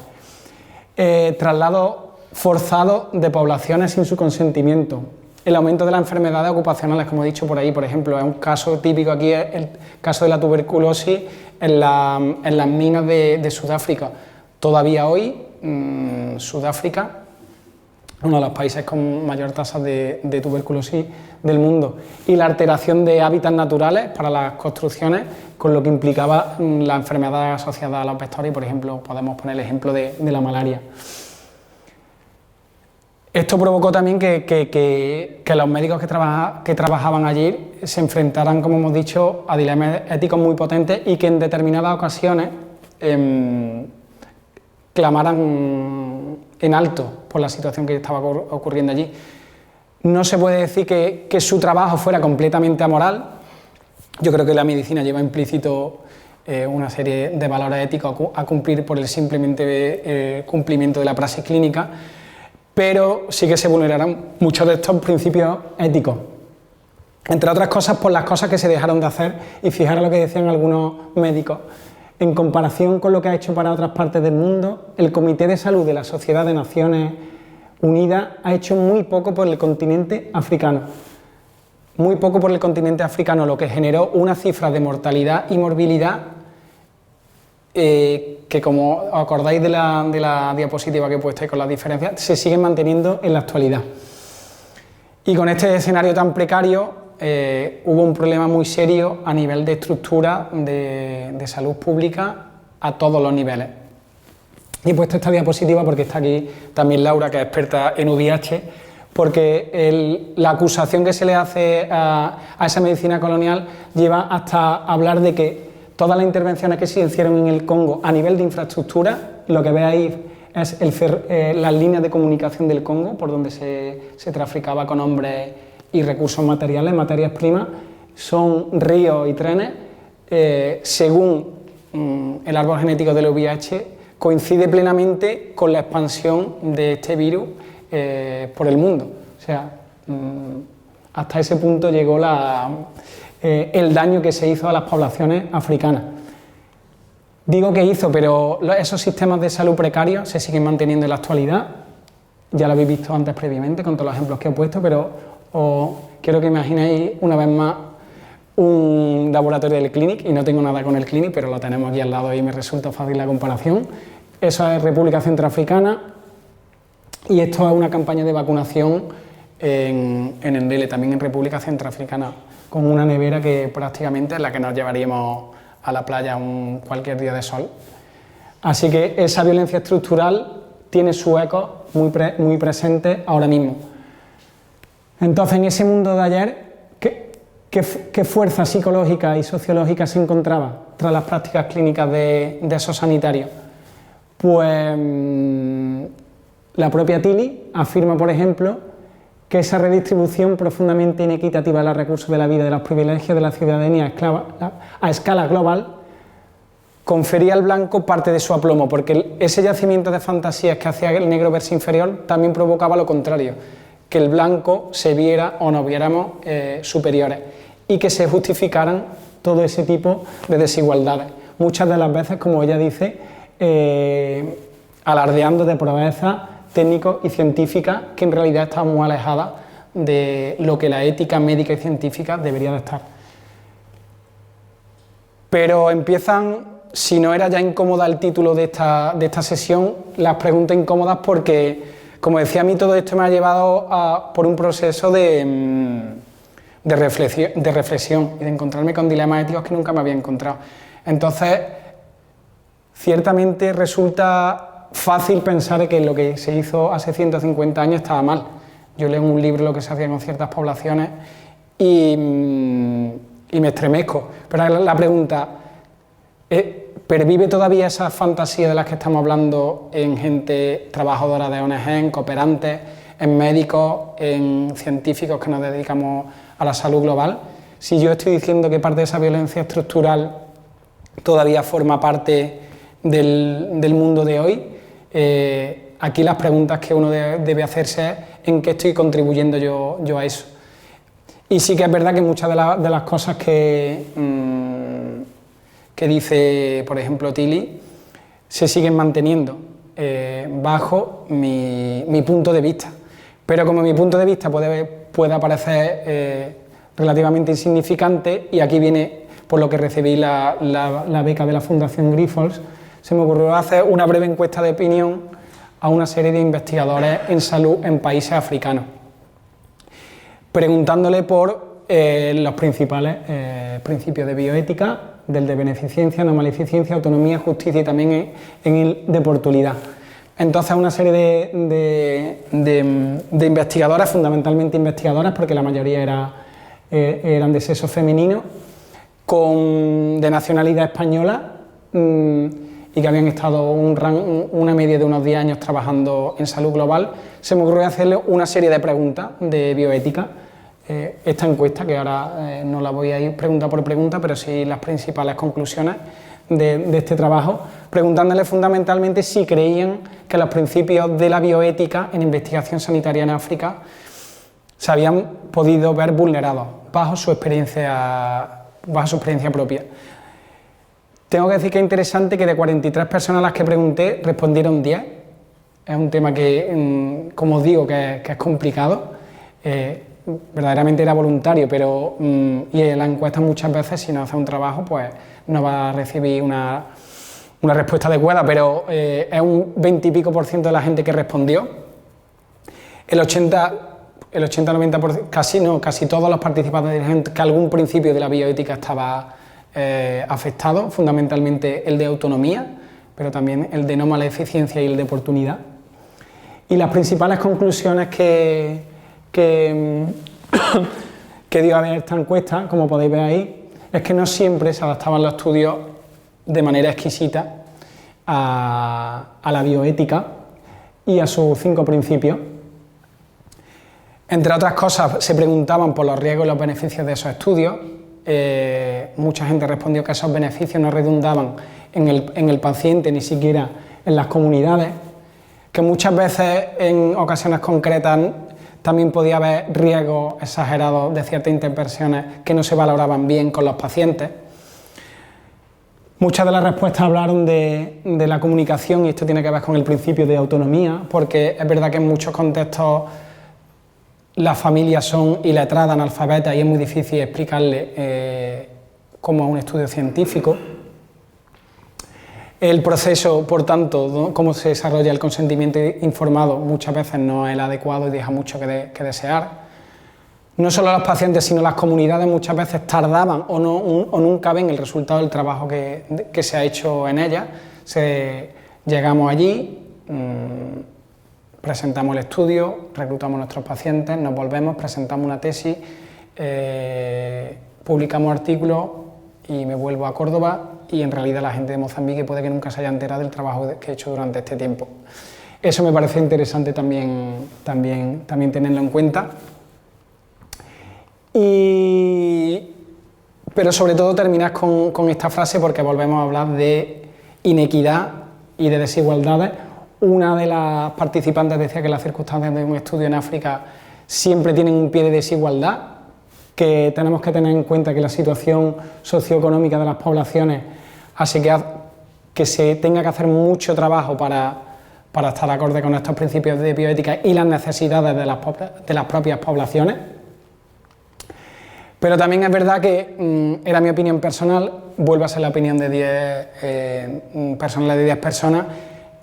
Traslado forzado de poblaciones sin su consentimiento. El aumento de las enfermedades ocupacionales, como he dicho por ahí, por ejemplo, es un caso típico aquí, es el caso de la tuberculosis en las minas de Sudáfrica. Todavía hoy, Sudáfrica, uno de los países con mayor tasa de tuberculosis del mundo, y la alteración de hábitats naturales para las construcciones, con lo que implicaba la enfermedad asociada a los vectores, y por ejemplo podemos poner el ejemplo de la malaria. Esto provocó también que los médicos que trabajaban allí se enfrentaran, como hemos dicho, a dilemas éticos muy potentes, y que en determinadas ocasiones clamaran en alto por la situación que estaba ocurriendo allí. No se puede decir que su trabajo fuera completamente amoral. Yo creo que la medicina lleva implícito una serie de valores éticos a cumplir por el simplemente cumplimiento de la praxis clínica, pero sí que se vulnerarán muchos de estos principios éticos, entre otras cosas por las cosas que se dejaron de hacer. Y fijaros lo que decían algunos médicos: en comparación con lo que ha hecho para otras partes del mundo, el Comité de Salud de la Sociedad de Naciones Unidas ha hecho muy poco por el continente africano. Muy poco por el continente africano, lo que generó una cifra de mortalidad y morbilidad que, como os acordáis de la diapositiva que he puesto ahí con las diferencias, se siguen manteniendo en la actualidad. Y con este escenario tan precario hubo un problema muy serio a nivel de estructura de salud pública a todos los niveles. Y he puesto esta diapositiva porque está aquí también Laura, que es experta en VIH, porque la acusación que se le hace a esa medicina colonial lleva hasta hablar de que todas las intervenciones que se hicieron en el Congo a nivel de infraestructura, lo que veis es las líneas de comunicación del Congo, por donde se traficaba con hombres y recursos materiales, materias primas, son ríos y trenes. Según el árbol genético del VIH, coincide plenamente con la expansión de este virus por el mundo. O sea, hasta ese punto llegó el daño que se hizo a las poblaciones africanas. Digo que hizo, pero esos sistemas de salud precarios se siguen manteniendo en la actualidad. Ya lo habéis visto antes previamente con todos los ejemplos que he puesto, pero quiero que imaginéis una vez más un laboratorio del Clinic, y no tengo nada con el Clinic, pero lo tenemos aquí al lado y me resulta fácil la comparación. Eso es República Centroafricana, y esto es una campaña de vacunación en Ndele, también en República Centroafricana, con una nevera que prácticamente es la que nos llevaríamos a la playa cualquier día de sol. Así que esa violencia estructural tiene su eco muy presente ahora mismo. Entonces, en ese mundo de ayer, ¿qué fuerza psicológica y sociológica se encontraba tras las prácticas clínicas de esos sanitarios? Pues la propia Tilly afirma, por ejemplo, que esa redistribución profundamente inequitativa de los recursos de la vida y de los privilegios de la ciudadanía a escala global confería al blanco parte de su aplomo, porque ese yacimiento de fantasías que hacía el negro verse inferior también provocaba lo contrario, que el blanco se viera o nos viéramos superiores y que se justificaran todo ese tipo de desigualdades. Muchas de las veces, como ella dice, alardeando de proezas técnicas y científicas que en realidad están muy alejadas de lo que la ética médica y científica debería de estar. Pero empiezan, si no era ya incómoda el título de esta sesión, las preguntas incómodas porque, como decía, a mí todo esto me ha llevado por un proceso de reflexión y de encontrarme con dilemas éticos que nunca me había encontrado. Entonces, ciertamente resulta fácil pensar que lo que se hizo hace 150 años estaba mal. Yo leo un libro lo que se hacía con ciertas poblaciones y me estremezco. Pero la pregunta, ¿pervive todavía esa fantasía de las que estamos hablando en gente trabajadora de ONG, en cooperantes, en médicos, en científicos que nos dedicamos a la salud global? Si yo estoy diciendo que parte de esa violencia estructural todavía forma parte del mundo de hoy, aquí las preguntas que uno debe hacerse es ¿en qué estoy contribuyendo yo a eso? Y sí que es verdad que muchas de las cosas que dice, por ejemplo, Tilly, se siguen manteniendo bajo mi punto de vista. Pero como mi punto de vista puede parecer relativamente insignificante, y aquí viene por lo que recibí la beca de la Fundación Grifols, se me ocurrió hacer una breve encuesta de opinión a una serie de investigadores en salud en países africanos, preguntándole por los principales principios de bioética, del de beneficencia, no maleficencia, autonomía, justicia y también en el de oportunidad. Entonces una serie de investigadoras, fundamentalmente investigadoras, porque la mayoría eran de sexo femenino, de nacionalidad española, y que habían estado una media de unos 10 años trabajando en salud global, se me ocurrió hacerle una serie de preguntas de bioética. Esta encuesta, que ahora no la voy a ir pregunta por pregunta, pero sí las principales conclusiones de este trabajo, preguntándole fundamentalmente si creían que los principios de la bioética en investigación sanitaria en África se habían podido ver vulnerados bajo su experiencia propia. Tengo que decir que es interesante que de 43 personas a las que pregunté, respondieron 10. Es un tema que, como os digo, que es complicado. Verdaderamente era voluntario, pero y en la encuesta muchas veces, si no hace un trabajo, pues no va a recibir una respuesta adecuada, pero es un 20 y pico % de la gente que respondió. El 80-90%, casi todos los participantes dijeron que algún principio de la bioética estaba afectado, fundamentalmente el de autonomía, pero también el de no maleficencia y el de oportunidad. Y las principales conclusiones que dio a ver esta encuesta, como podéis ver ahí, es que no siempre se adaptaban los estudios de manera exquisita a la bioética y a sus 5 principios. Entre otras cosas, se preguntaban por los riesgos y los beneficios de esos estudios. Mucha gente respondió que esos beneficios no redundaban en el paciente, ni siquiera en las comunidades, que muchas veces, en ocasiones concretas, también podía haber riesgos exagerados de ciertas intervenciones que no se valoraban bien con los pacientes. Muchas de las respuestas hablaron de la comunicación, y esto tiene que ver con el principio de autonomía, porque es verdad que en muchos contextos las familias son iletradas, analfabetas, y es muy difícil explicarle cómo es un estudio científico. El proceso, por tanto, cómo se desarrolla el consentimiento informado, muchas veces no es el adecuado y deja mucho que desear. No solo los pacientes, sino las comunidades muchas veces tardaban o nunca ven el resultado del trabajo que se ha hecho en ellas. Llegamos allí, presentamos el estudio, reclutamos a nuestros pacientes, nos volvemos, presentamos una tesis, publicamos artículos y me vuelvo a Córdoba, y en realidad la gente de Mozambique puede que nunca se haya enterado del trabajo que he hecho durante este tiempo. Eso me parece interesante también tenerlo en cuenta. Pero sobre todo terminar con esta frase, porque volvemos a hablar de inequidad y de desigualdades. Una de las participantes decía que las circunstancias de un estudio en África siempre tienen un pie de desigualdad, que tenemos que tener en cuenta que la situación socioeconómica de las poblaciones hace que se tenga que hacer mucho trabajo para estar acorde con estos principios de bioética y las necesidades de las propias poblaciones. Pero también es verdad que era mi opinión personal, vuelve a ser la opinión de 10 personas,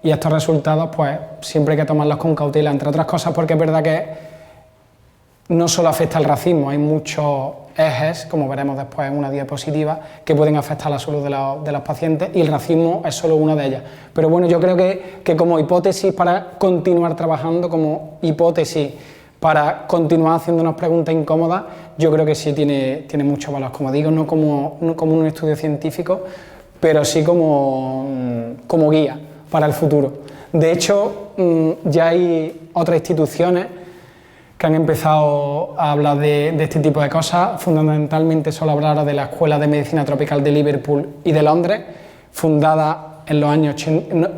y estos resultados pues siempre hay que tomarlos con cautela, entre otras cosas porque es verdad que no solo afecta al racismo, hay muchos ejes, como veremos después en una diapositiva, que pueden afectar a la salud de los pacientes, y el racismo es solo una de ellas. Pero bueno, yo creo que como hipótesis para continuar trabajando, como hipótesis para continuar haciéndonos preguntas incómodas, yo creo que sí tiene mucho valor, como digo, no como un estudio científico, pero sí como guía para el futuro. De hecho, ya hay otras instituciones que han empezado a hablar de este tipo de cosas. Fundamentalmente solo hablaron de la Escuela de Medicina Tropical de Liverpool y de Londres, fundada en los años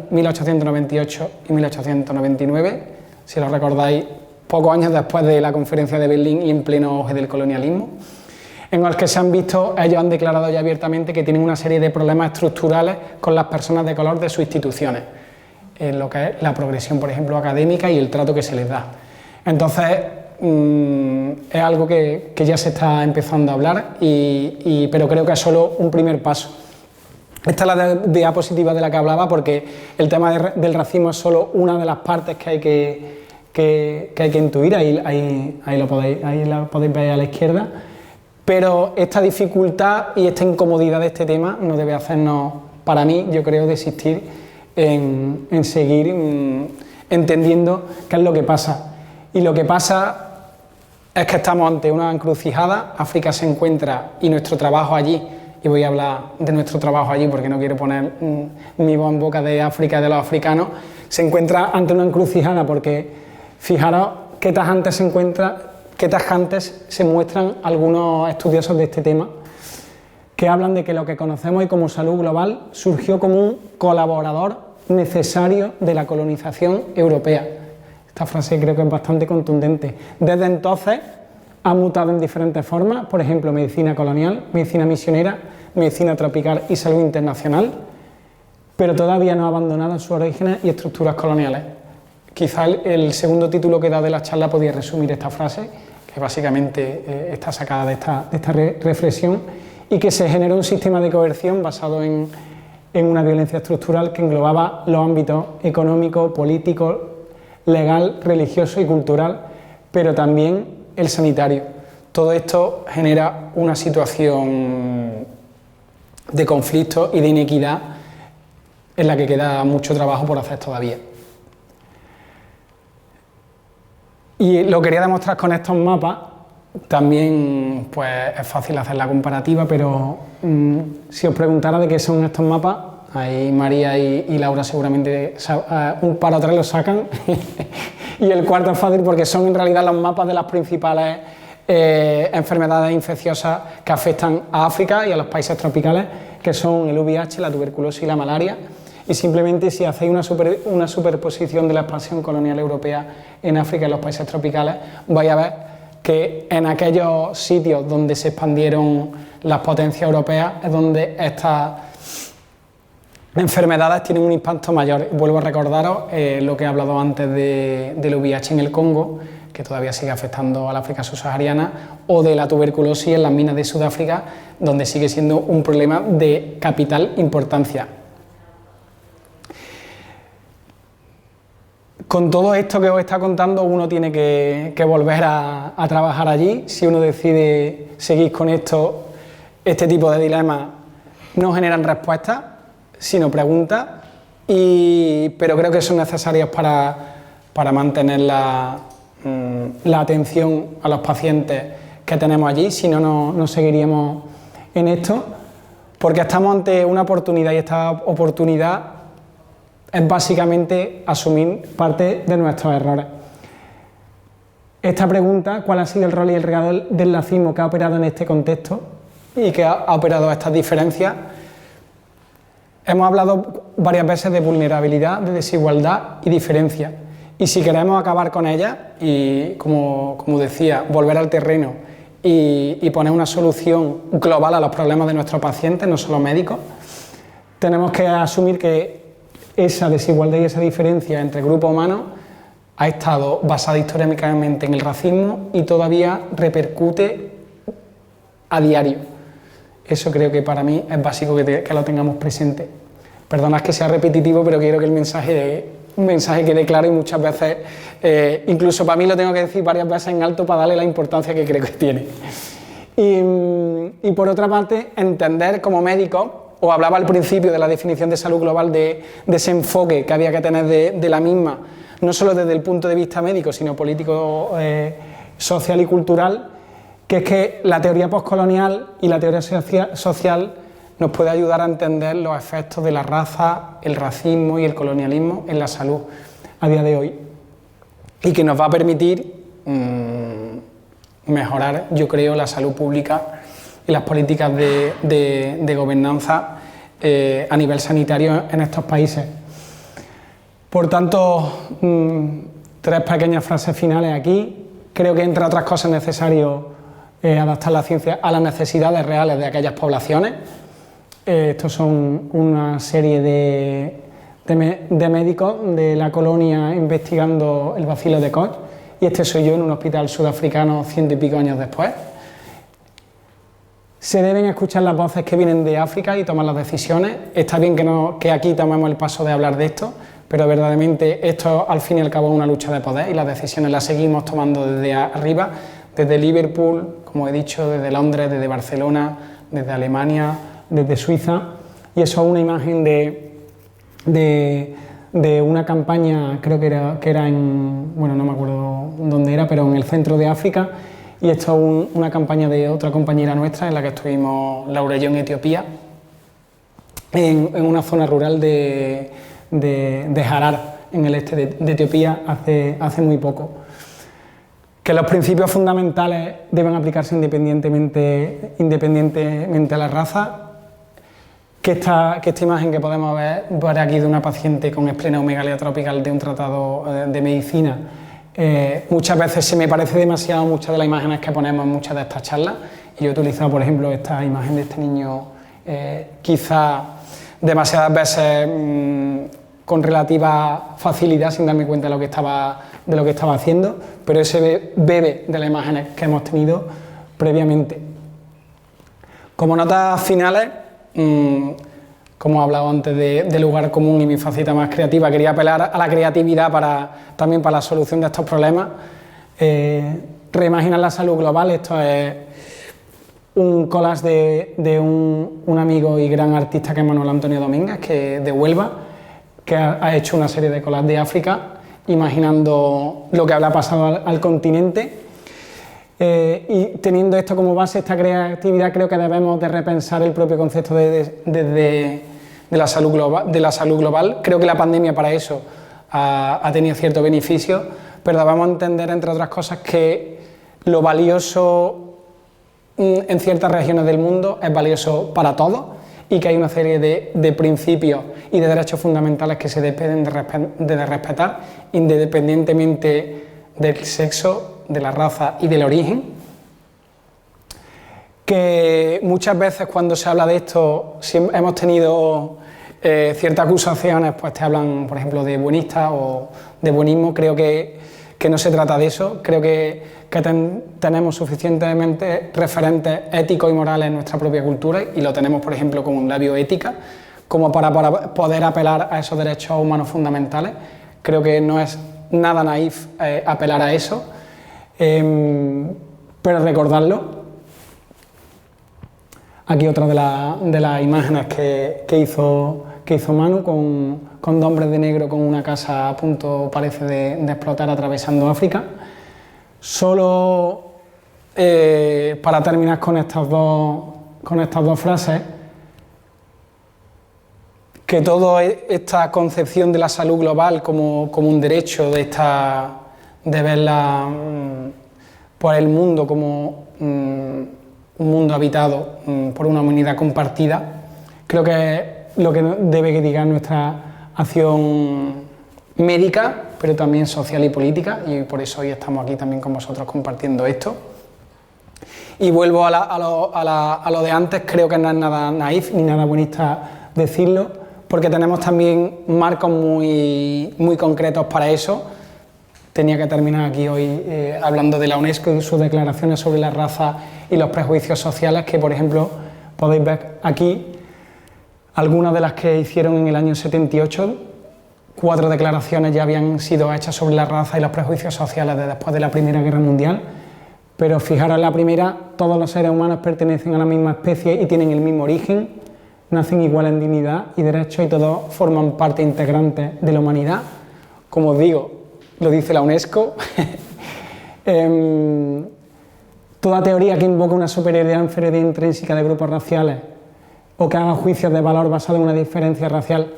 1898 y 1899, si lo recordáis, pocos años después de la Conferencia de Berlín y en pleno auge del colonialismo, en los que se han visto, ellos han declarado ya abiertamente que tienen una serie de problemas estructurales con las personas de color de sus instituciones, en lo que es la progresión, por ejemplo, académica y el trato que se les da. Entonces, es algo que ya se está empezando a hablar, pero creo que es solo un primer paso. Esta es la diapositiva de la que hablaba, porque el tema del racismo es solo una de las partes que hay que intuir, ahí lo podéis ver a la izquierda, pero esta dificultad y esta incomodidad de este tema no debe hacernos, para mí, yo creo, desistir en seguir entendiendo qué es lo que pasa. Y lo que pasa es que estamos ante una encrucijada. África se encuentra, y nuestro trabajo allí, y voy a hablar de nuestro trabajo allí porque no quiero poner mi voz en boca de África y de los africanos, se encuentra ante una encrucijada porque fijaros qué tajantes se muestran algunos estudiosos de este tema, que hablan de que lo que conocemos hoy como salud global surgió como un colaborador necesario de la colonización europea. Esta frase creo que es bastante contundente. Desde entonces ha mutado en diferentes formas, por ejemplo, medicina colonial, medicina misionera, medicina tropical y salud internacional, pero todavía no ha abandonado sus orígenes y estructuras coloniales. Quizá el segundo título que da de la charla podría resumir esta frase, que básicamente está sacada de esta reflexión, y que se generó un sistema de coerción basado en una violencia estructural que englobaba los ámbitos económico, político, legal, religioso y cultural, pero también el sanitario. Todo esto genera una situación de conflicto y de inequidad en la que queda mucho trabajo por hacer todavía. Y lo quería demostrar con estos mapas. También pues, es fácil hacer la comparativa, pero si os preguntara de qué son estos mapas, ahí María y Laura seguramente un para tres lo sacan y el cuarto es fácil porque son en realidad los mapas de las principales enfermedades infecciosas que afectan a África y a los países tropicales, que son el VIH, la tuberculosis y la malaria. Y simplemente si hacéis una superposición de la expansión colonial europea en África y en los países tropicales, vais a ver que en aquellos sitios donde se expandieron las potencias europeas es donde estas enfermedades tienen un impacto mayor. Vuelvo a recordaros lo que he hablado antes del VIH en el Congo, que todavía sigue afectando al África subsahariana, o de la tuberculosis en las minas de Sudáfrica, donde sigue siendo un problema de capital importancia. Con todo esto que os está contando, uno tiene que volver a trabajar allí. Si uno decide seguir con este tipo de dilemas no generan respuestas, sino preguntas, pero creo que son necesarias para mantener la atención a los pacientes que tenemos allí, si no, no seguiríamos en esto, porque estamos ante una oportunidad, y esta oportunidad es básicamente asumir parte de nuestros errores. Esta pregunta, ¿cuál ha sido el rol y el legado del racismo que ha operado en este contexto y que ha operado estas diferencias? Hemos hablado varias veces de vulnerabilidad, de desigualdad y diferencia. Y si queremos acabar con ellas y, como decía, volver al terreno y poner una solución global a los problemas de nuestros pacientes, no solo médicos, tenemos que asumir que esa desigualdad y esa diferencia entre grupos humanos ha estado basada históricamente en el racismo y todavía repercute a diario. Eso creo que para mí es básico que lo tengamos presente. Perdonad que sea repetitivo, pero quiero que el mensaje quede claro y muchas veces, incluso para mí lo tengo que decir varias veces en alto para darle la importancia que creo que tiene. Y por otra parte, entender como médicos, os hablaba al principio de la definición de salud global, de ese enfoque que había que tener de la misma, no solo desde el punto de vista médico, sino político, social y cultural, que es que la teoría postcolonial y la teoría social nos puede ayudar a entender los efectos de la raza, el racismo y el colonialismo en la salud a día de hoy, y que nos va a permitir mejorar, yo creo, la salud pública y las políticas de gobernanza a nivel sanitario en estos países. Por tanto, 3 pequeñas frases finales aquí. Creo que, entre otras cosas, es necesario adaptar la ciencia a las necesidades reales de aquellas poblaciones. Estos son una serie de médicos de la colonia investigando el bacilo de Koch, y este soy yo en un hospital sudafricano 100 y pico años después. Se deben escuchar las voces que vienen de África y tomar las decisiones. Está bien que aquí tomemos el paso de hablar de esto, pero verdaderamente esto al fin y al cabo es una lucha de poder y las decisiones las seguimos tomando desde arriba, desde Liverpool, como he dicho, desde Londres, desde Barcelona, desde Alemania, desde Suiza, y eso es una imagen de una campaña, creo que era en, bueno, no me acuerdo dónde era, pero en el centro de África, y esto es una campaña de otra compañera nuestra en la que estuvimos, Laura y yo, en Etiopía, en una zona rural de Harar, en el este de Etiopía, hace muy poco. Que los principios fundamentales deben aplicarse independientemente a la raza. Que esta imagen que podemos ver aquí de una paciente con esplenomegalia tropical de un tratado de medicina, muchas veces se me parece demasiado muchas de las imágenes que ponemos en muchas de estas charlas, y yo he utilizado, por ejemplo, esta imagen de este niño quizá demasiadas veces con relativa facilidad, sin darme cuenta de lo que estaba haciendo, pero ese bebe de las imágenes que hemos tenido previamente. Como notas finales, como he hablado antes de lugar común y mi faceta más creativa, quería apelar a la creatividad también para la solución de estos problemas. Reimaginar la salud global, esto es un collage de un amigo y gran artista que es Manuel Antonio Domínguez, que de Huelva, que ha hecho una serie de collages de África, imaginando lo que habrá pasado al continente. Y teniendo esto como base, esta creatividad, creo que debemos de repensar el propio concepto de la salud global. Creo que la pandemia para eso ha tenido cierto beneficio, pero debemos entender, entre otras cosas, que lo valioso en ciertas regiones del mundo es valioso para todos, y que hay una serie de principios y de derechos fundamentales que se deben de respetar, independientemente del sexo, de la raza y del origen. Que muchas veces cuando se habla de esto, si hemos tenido ciertas acusaciones, pues te hablan, por ejemplo, de buenista o de buenismo. Creo que no se trata de eso. Creo que tenemos suficientemente referentes éticos y morales en nuestra propia cultura, y lo tenemos, por ejemplo, con la bioética, como para poder apelar a esos derechos humanos fundamentales. Creo que no es nada naif apelar a eso, pero recordarlo. Aquí otra de las imágenes que hizo Manu, con 2 hombres de negro con una casa a punto, parece, de explotar, atravesando África. Solo para terminar con estas dos frases, que toda esta concepción de la salud global como un derecho, de verla por el mundo como un mundo habitado por una humanidad compartida, creo que es lo que debe guiar nuestra acción médica pero también social y política, y por eso hoy estamos aquí también con vosotros compartiendo esto. Y vuelvo a lo de antes, creo que no es nada naif ni nada buenista decirlo, porque tenemos también marcos muy concretos para eso. Tenía que terminar aquí hoy hablando de la UNESCO y sus declaraciones sobre la raza y los prejuicios sociales, que por ejemplo podéis ver aquí algunas de las que hicieron en el año 78. 4 declaraciones ya habían sido hechas sobre la raza y los prejuicios sociales después de la Primera Guerra Mundial, pero fijaros en la primera: todos los seres humanos pertenecen a la misma especie y tienen el mismo origen, nacen iguales en dignidad y derechos y todos forman parte integrante de la humanidad. Como os digo, lo dice la UNESCO. Toda teoría que invoca una superioridad o inferioridad intrínseca de grupos raciales o que haga juicios de valor basados en una diferencia racial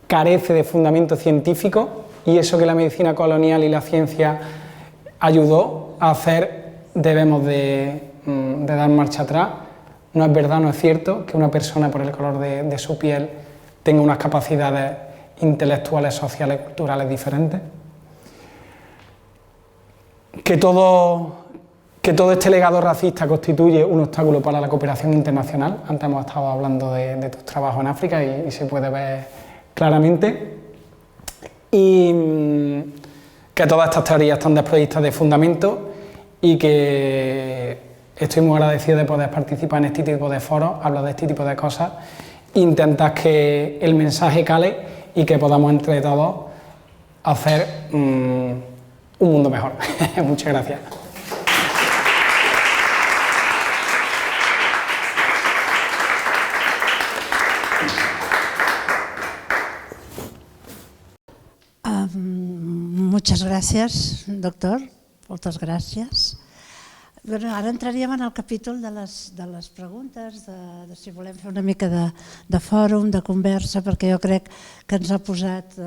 carece de fundamento científico, y eso que la medicina colonial y la ciencia ayudó a hacer debemos de dar marcha atrás. No es verdad, no es cierto que una persona por el color de su piel tenga unas capacidades intelectuales, sociales y culturales diferentes. Que todo este legado racista constituye un obstáculo para la cooperación internacional. Antes hemos estado hablando de tus trabajos en África y se puede ver claramente. Y que todas estas teorías están desprovistas de fundamento y que estoy muy agradecido de poder participar en este tipo de foros, hablar de este tipo de cosas, intentar que el mensaje cale y que podamos entre todos hacer un mundo mejor. Muchas gracias. Muchas gràcies, doctor. Moltes gràcies. Bueno, ara entraríem en el capítol de les preguntes, de si volem fer una mica de fòrum, de conversa, perquè jo crec que ens ha posat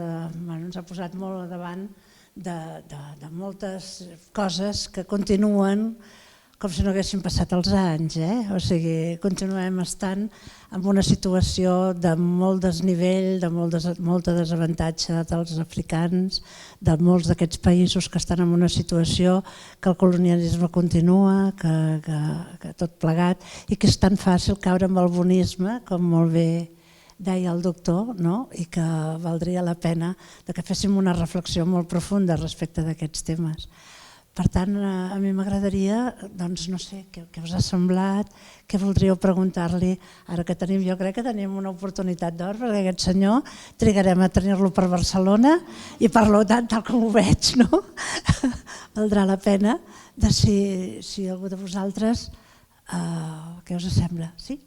molt a davant de moltes coses que continuen com si no haguessin passat els anys. O sigui, continuem estant en una situació de molt desnivell, de molt de desavantatge dels africans, de molts d'aquests països que estan en una situació que el colonialisme continua, que tot plegat, i que és tan fàcil caure en el bonisme, com molt bé deia el doctor, i que valdria la pena que féssim una reflexió molt profunda respecte d'aquests temes. Per tant, a mi m'agradaria, doncs no sé, què us ha semblat, què voldríeu preguntar-li, ara que jo crec que tenim una oportunitat d'or, perquè aquest senyor trigarem a tenir-lo per Barcelona i per tant, tal com ho veig, valdrà la pena de si algú de vosaltres, què us sembla? Sí?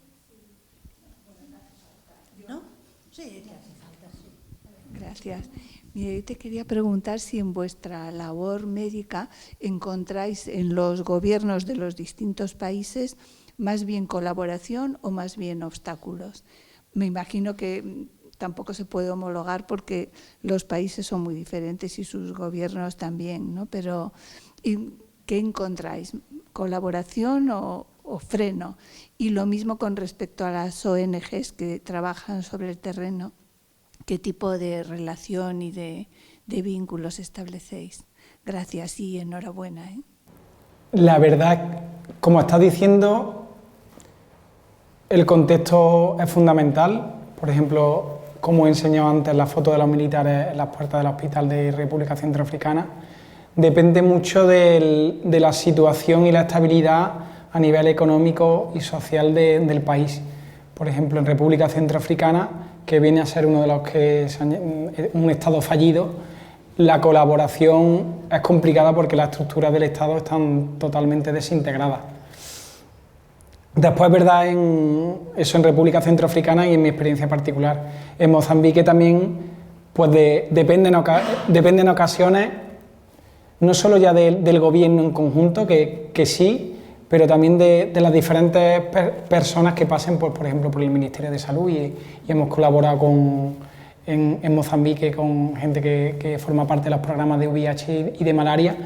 ¿No? Sí, que hace falta, sí. Gracias. Mira, yo te quería preguntar si en vuestra labor médica encontráis en los gobiernos de los distintos países más bien colaboración o más bien obstáculos. Me imagino que tampoco se puede homologar porque los países son muy diferentes y sus gobiernos también, ¿no? Pero ¿qué encontráis? ¿Colaboración o freno? Y lo mismo con respecto a las ONGs que trabajan sobre el terreno. ¿Qué tipo de relación y de vínculos establecéis? Gracias y enhorabuena. La verdad, como estás diciendo, el contexto es fundamental. Por ejemplo, como he enseñado antes, la foto de los militares en las puertas del hospital de República Centroafricana, depende mucho de la situación y la estabilidad a nivel económico y social del país. Por ejemplo, en República Centroafricana, que viene a ser uno de los que un Estado fallido, la colaboración es complicada porque las estructuras del Estado están totalmente desintegradas. Después, es verdad, eso en República Centroafricana y en mi experiencia particular. En Mozambique también, pues depende en ocasiones, no solo ya del gobierno en conjunto, que sí, pero también de las diferentes personas que pasen, por ejemplo, por el Ministerio de Salud y hemos colaborado en Mozambique con gente que forma parte de los programas de VIH y de malaria,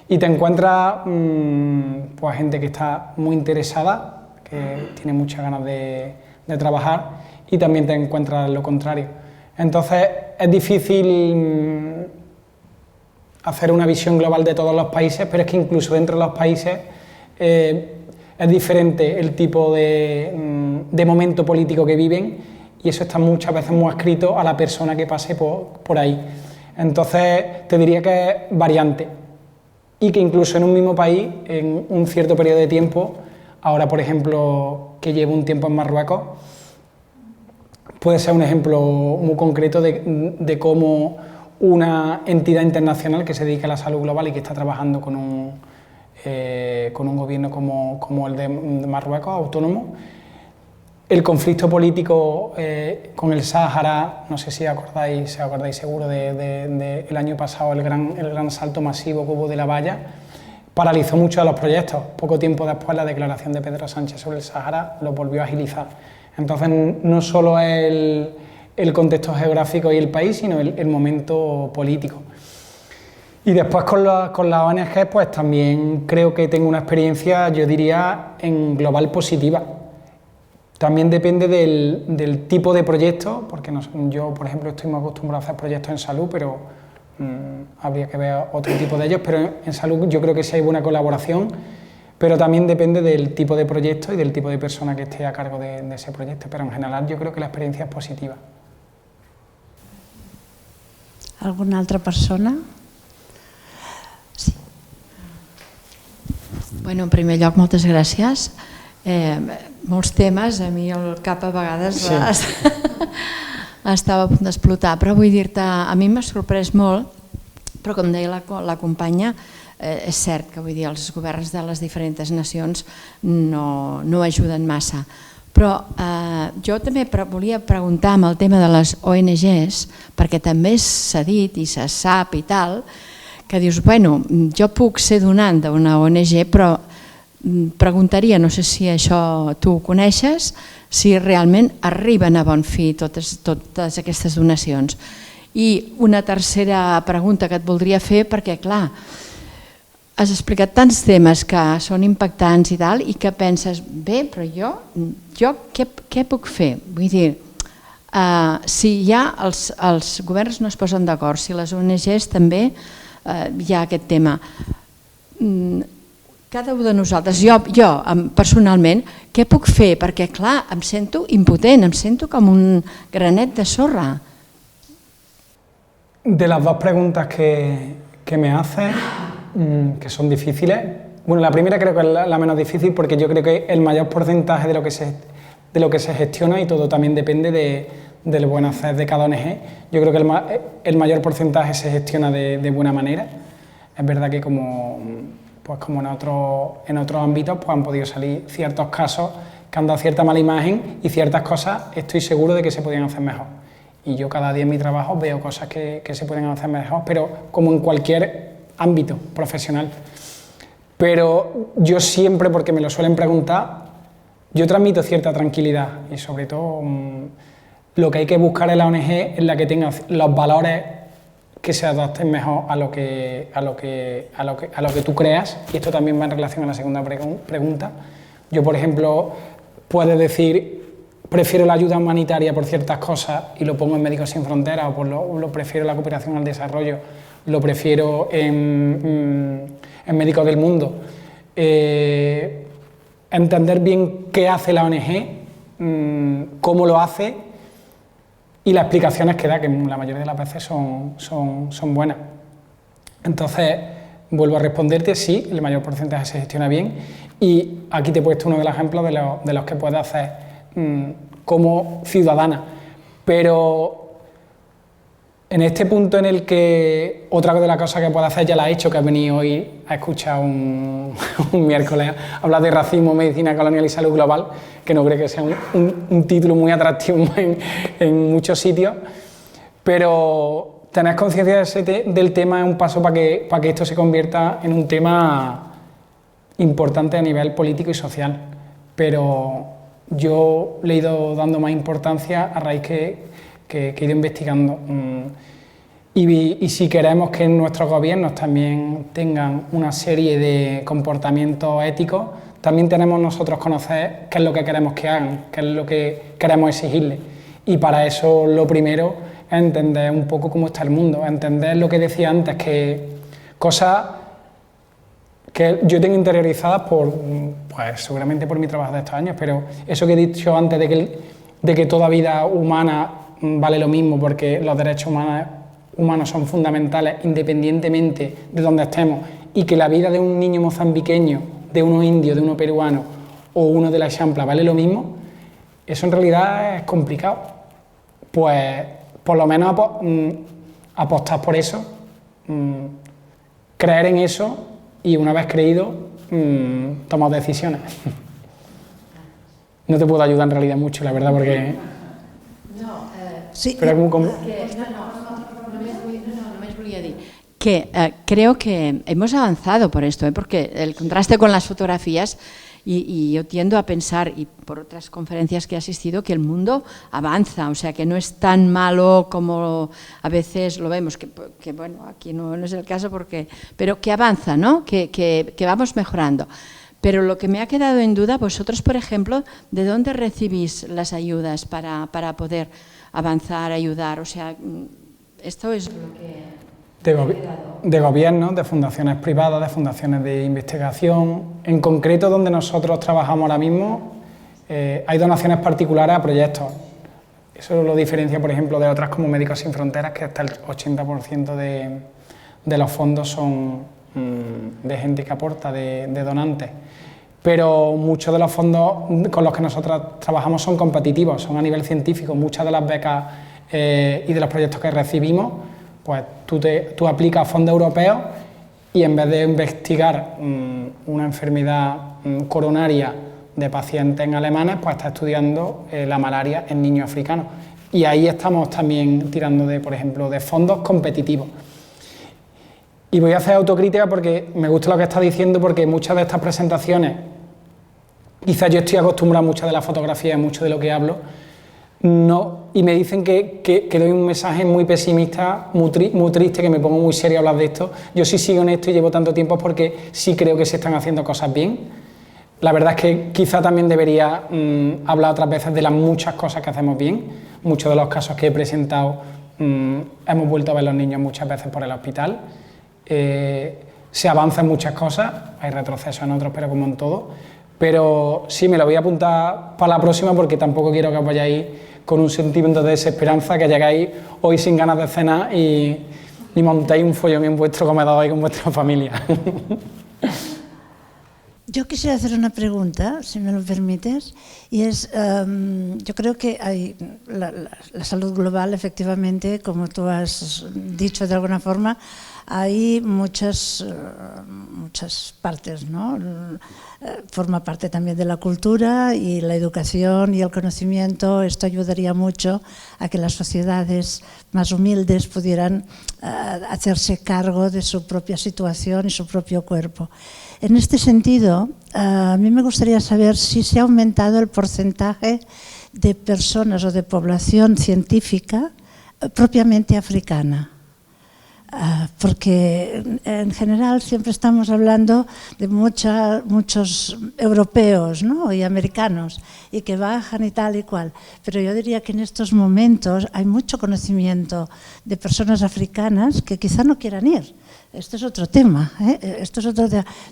y te encuentras pues gente que está muy interesada, que tiene muchas ganas de trabajar, y también te encuentras lo contrario. Entonces es difícil hacer una visión global de todos los países, pero es que incluso dentro de los países es diferente el tipo de momento político que viven, y eso está muchas veces muy adscrito a la persona que pase por ahí. Entonces te diría que es variante, y que incluso en un mismo país, en un cierto periodo de tiempo, ahora por ejemplo que llevo un tiempo en Marruecos, puede ser un ejemplo muy concreto de cómo una entidad internacional que se dedica a la salud global y que está trabajando con un gobierno como el de Marruecos, autónomo, el conflicto político con el Sáhara, no sé si acordáis seguro del año pasado, el gran salto masivo que hubo de la valla, paralizó muchos de los proyectos. Poco tiempo después, la declaración de Pedro Sánchez sobre el Sáhara lo volvió a agilizar. Entonces, no solo es el contexto geográfico y el país, sino el momento político. Y después con las ONG, pues también creo que tengo una experiencia, yo diría, en global positiva. También depende del tipo de proyecto, porque yo, por ejemplo, estoy muy acostumbrado a hacer proyectos en salud, pero habría que ver otro tipo de ellos, pero en salud yo creo que sí hay buena colaboración, pero también depende del tipo de proyecto y del tipo de persona que esté a cargo de ese proyecto, pero en general yo creo que la experiencia es positiva. Alguna altra persona? Sí. Bueno, en primer lloc, moltes gràcies. Molts temes, a mi el cap a vegades sí. Estava a punt d'explotar, però vull dir-te, a mi m'ha sorprès molt, però com deia la companya, és cert que vull dir, els governs de les diferents nacions no ajuden massa. Però jo també volia preguntar amb el tema de les ONGs, perquè també s'ha dit i se sap i tal, que dius, bueno, jo puc ser donant d'una ONG, però preguntaria, no sé si això tu ho coneixes, si realment arriben a bon fi totes aquestes donacions. I una tercera pregunta que et voldria fer, perquè clar, has explicat tants temes que són impactants i tal, i que penses, bé, però jo què puc fer? Vull dir, si ja els governs no es posen d'acord, si les ONGs també hi ha aquest tema, cada un de nosaltres, jo personalment, què puc fer? Perquè clar, em sento impotent, em sento com un granet de sorra. De las dos preguntas que me haces, que son difíciles, bueno, la primera creo que es la menos difícil, porque yo creo que el mayor porcentaje de lo que se gestiona, y todo también depende del buen hacer de cada ONG, yo creo que el mayor porcentaje se gestiona de buena manera. Es verdad que como en otros ámbitos pues han podido salir ciertos casos que han dado cierta mala imagen, y ciertas cosas estoy seguro de que se podían hacer mejor. Y yo cada día en mi trabajo veo cosas que se pueden hacer mejor, pero como en cualquier ámbito profesional. Pero yo siempre, porque me lo suelen preguntar, yo transmito cierta tranquilidad, y sobre todo lo que hay que buscar en la ONG es la que tenga los valores que se adapten mejor a lo que tú creas, y esto también va en relación a la segunda pregunta. Yo, por ejemplo, puedes decir, prefiero la ayuda humanitaria por ciertas cosas y lo pongo en Médicos Sin Fronteras, o lo prefiero la cooperación al desarrollo, lo prefiero en Médicos del Mundo. Entender bien qué hace la ONG, cómo lo hace, y las explicaciones que da, que la mayoría de las veces son buenas. Entonces, vuelvo a responderte, sí, el mayor porcentaje se gestiona bien, y aquí te he puesto uno de los ejemplos de los que puedes hacer como ciudadana. Pero en este punto en el que otra de las cosas que puedes hacer ya la has hecho, que has venido hoy a escuchar un miércoles hablar de racismo, medicina colonial y salud global, que no creo que sea un título muy atractivo en muchos sitios, pero tener conciencia del tema es un paso para que esto se convierta en un tema importante a nivel político y social. Pero yo le he ido dando más importancia a raíz que he ido investigando. Y si queremos que nuestros gobiernos también tengan una serie de comportamientos éticos, también tenemos nosotros conocer qué es lo que queremos que hagan, qué es lo que queremos exigirles. Y para eso lo primero es entender un poco cómo está el mundo, entender lo que decía antes, que cosas que yo tengo interiorizadas pues seguramente por mi trabajo de estos años, pero eso que he dicho antes de que toda vida humana vale lo mismo porque los derechos humanos son fundamentales independientemente de donde estemos, y que la vida de un niño mozambiqueño, de uno indio, de uno peruano o uno de la Champla vale lo mismo, eso en realidad es complicado. Pues por lo menos apostar por eso, creer en eso, y una vez creído, tomar decisiones. No te puedo ayudar en realidad mucho, la verdad, porque... Sí, només volia dir que creo que hemos avanzado por esto, porque el contraste con las fotografías, y yo tiendo a pensar, y por otras conferencias que he asistido, que el mundo avanza, o sea, que no es tan malo como a veces lo vemos, que bueno, aquí no es el caso, pero que avanza, ¿no? Que vamos mejorando. Pero lo que me ha quedado en duda, vosotros, por ejemplo, ¿de dónde recibís las ayudas para poder avanzar, ayudar? O sea, esto es lo que... De gobiernos, de fundaciones privadas, de fundaciones de investigación. En concreto, donde nosotros trabajamos ahora mismo, hay donaciones particulares a proyectos. Eso lo diferencia, por ejemplo, de otras como Médicos Sin Fronteras, que hasta el 80% de los fondos son de gente que aporta, de donantes. Pero muchos de los fondos con los que nosotros trabajamos son competitivos, son a nivel científico. Muchas de las becas y de los proyectos que recibimos, pues tú aplicas fondos europeos y en vez de investigar una enfermedad coronaria de pacientes alemanes, pues está estudiando la malaria en niños africanos. Y ahí estamos también tirando por ejemplo, de fondos competitivos. Y voy a hacer autocrítica porque me gusta lo que está diciendo, porque muchas de estas presentaciones, quizás yo estoy acostumbrado a muchas de las fotografías, mucho de lo que hablo, y me dicen que doy un mensaje muy pesimista, muy triste, que me pongo muy serio a hablar de esto. Yo sí sigo en esto y llevo tanto tiempo porque sí creo que se están haciendo cosas bien. La verdad es que quizá también debería hablar otras veces de las muchas cosas que hacemos bien. Muchos de los casos que he presentado hemos vuelto a ver a los niños muchas veces por el hospital. Se avanza en muchas cosas, hay retrocesos en otros, pero como en todo. Pero sí, me lo voy a apuntar para la próxima, porque tampoco quiero que os vayáis con un sentimiento de desesperanza, que llegáis hoy sin ganas de cenar y montéis un follón en vuestro comedor hoy con vuestra familia. Yo quisiera hacer una pregunta, si me lo permites, y es, yo creo que hay la salud global, efectivamente, como tú has dicho de alguna forma, hay muchas partes, ¿no? Forma parte también de la cultura y la educación y el conocimiento. Esto ayudaría mucho a que las sociedades más humildes pudieran hacerse cargo de su propia situación y su propio cuerpo. En este sentido, a mí me gustaría saber si se ha aumentado el porcentaje de personas o de población científica propiamente africana. Porque en general siempre estamos hablando de muchos europeos, ¿no? Y americanos, y que bajan y tal y cual, pero yo diría que en estos momentos hay mucho conocimiento de personas africanas que quizá no quieran ir. Esto es otro tema,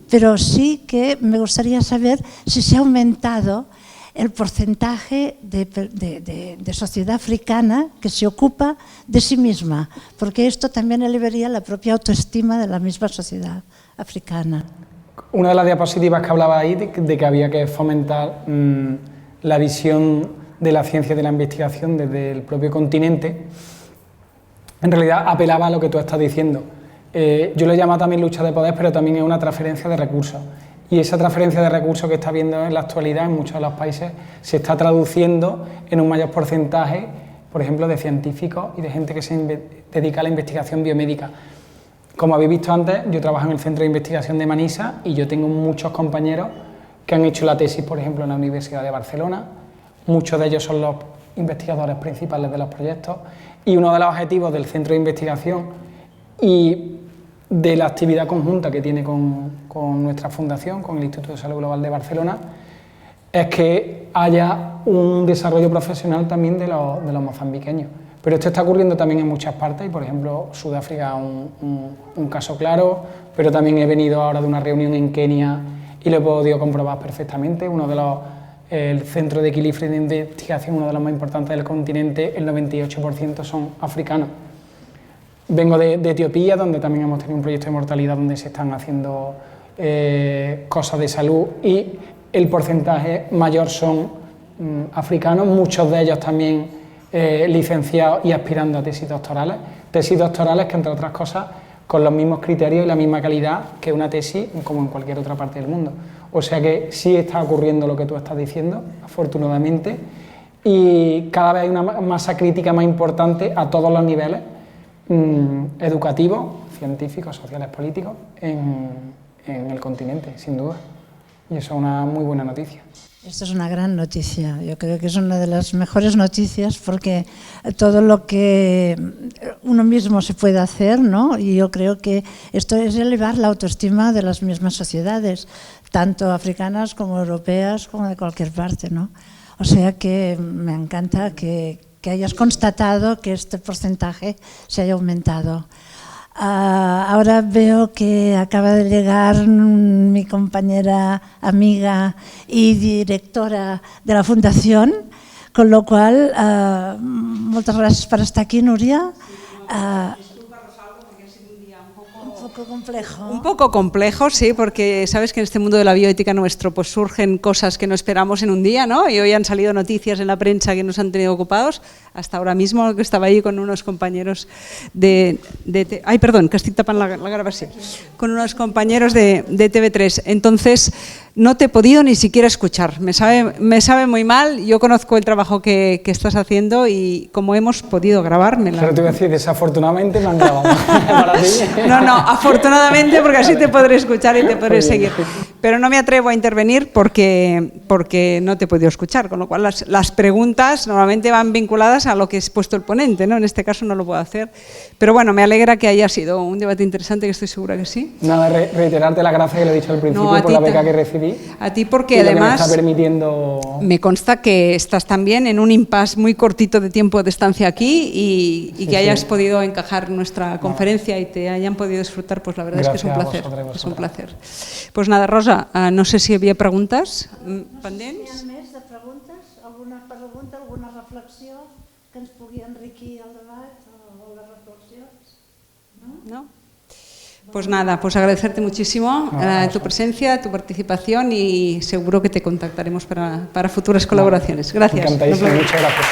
pero sí que me gustaría saber si se ha aumentado el porcentaje de sociedad africana que se ocupa de sí misma, porque esto también elevaría la propia autoestima de la misma sociedad africana. Una de las diapositivas que hablaba ahí de que había que fomentar la visión de la ciencia y de la investigación desde el propio continente, en realidad apelaba a lo que tú estás diciendo. Yo lo llamo también lucha de poder, pero también es una transferencia de recursos. Y esa transferencia de recursos que está habiendo en la actualidad en muchos de los países se está traduciendo en un mayor porcentaje, por ejemplo, de científicos y de gente que se dedica a la investigación biomédica. Como habéis visto antes, yo trabajo en el Centro de Investigación de Manisa y yo tengo muchos compañeros que han hecho la tesis, por ejemplo, en la Universidad de Barcelona. Muchos de ellos son los investigadores principales de los proyectos, y uno de los objetivos del Centro de Investigación y de la actividad conjunta que tiene con nuestra fundación, con el Instituto de Salud Global de Barcelona, es que haya un desarrollo profesional también de los mozambiqueños. Pero esto está ocurriendo también en muchas partes y, por ejemplo, Sudáfrica es un caso claro, pero también he venido ahora de una reunión en Kenia y lo he podido comprobar perfectamente. El Centro de Equilibrio de Investigación, uno de los más importantes del continente, el 98% son africanos. Vengo de Etiopía, donde también hemos tenido un proyecto de mortalidad donde se están haciendo cosas de salud y el porcentaje mayor son africanos, muchos de ellos también licenciados y aspirando a tesis doctorales que, entre otras cosas, con los mismos criterios y la misma calidad que una tesis como en cualquier otra parte del mundo. O sea que sí está ocurriendo lo que tú estás diciendo, afortunadamente, y cada vez hay una masa crítica más importante a todos los niveles, educativos, científicos, sociales, políticos, en el continente, sin duda. Y eso es una muy buena noticia. Esto es una gran noticia, yo creo que es una de las mejores noticias porque todo lo que uno mismo se puede hacer, ¿no? Y yo creo que esto es elevar la autoestima de las mismas sociedades, tanto africanas como europeas, como de cualquier parte, ¿no? O sea que me encanta que hayas constatado que este porcentaje se haya aumentado. Ahora veo que acaba de llegar mi compañera, amiga y directora de la Fundación, con lo cual, muchas gracias por estar aquí, Núria. Complejo. Un poco complejo, sí, porque sabes que en este mundo de la bioética nuestro pues surgen cosas que no esperamos en un día, ¿no? Y hoy han salido noticias en la prensa que nos han tenido ocupados. Hasta ahora mismo que estaba ahí con unos compañeros ay, perdón, que estic tapant la grabació. Con unos compañeros de TV3. Entonces, no te he podido ni siquiera escuchar. Me sabe muy mal. Yo conozco el trabajo que estás haciendo y como hemos podido grabármela. Pero te voy a decir, desafortunadamente me han grabado. Para ti. No, afortunadamente, porque así te podré escuchar y te podré seguir. Pero no me atrevo a intervenir porque no te he podido escuchar, con lo cual las preguntas normalmente van vinculadas a lo que ha expuesto el ponente, ¿no? En este caso no lo puedo hacer. Pero bueno, me alegra que haya sido un debate interesante, que estoy segura que sí. Nada, reiterarte las gracias que le he dicho al principio por la beca que recibí. A ti porque además me está permitiendo... me consta que estás también en un impasse muy cortito de tiempo de estancia aquí y que hayas podido encajar nuestra conferencia y te hayan podido disfrutar, pues la verdad Gracias es que es un placer. Vosotros. És un placer. Pues nada, Rosa, no sé si hi havia preguntes pendents. Hi ha més de preguntes? Alguna pregunta, alguna reflexió que ens pugui enriquir el debat o les reflexions? ¿No? Pues nada, pues agradecerte muchísimo tu presencia, tu participación y seguro que te contactaremos para futuras colaboraciones. Gracias. Encantadísimo, muchas gracias.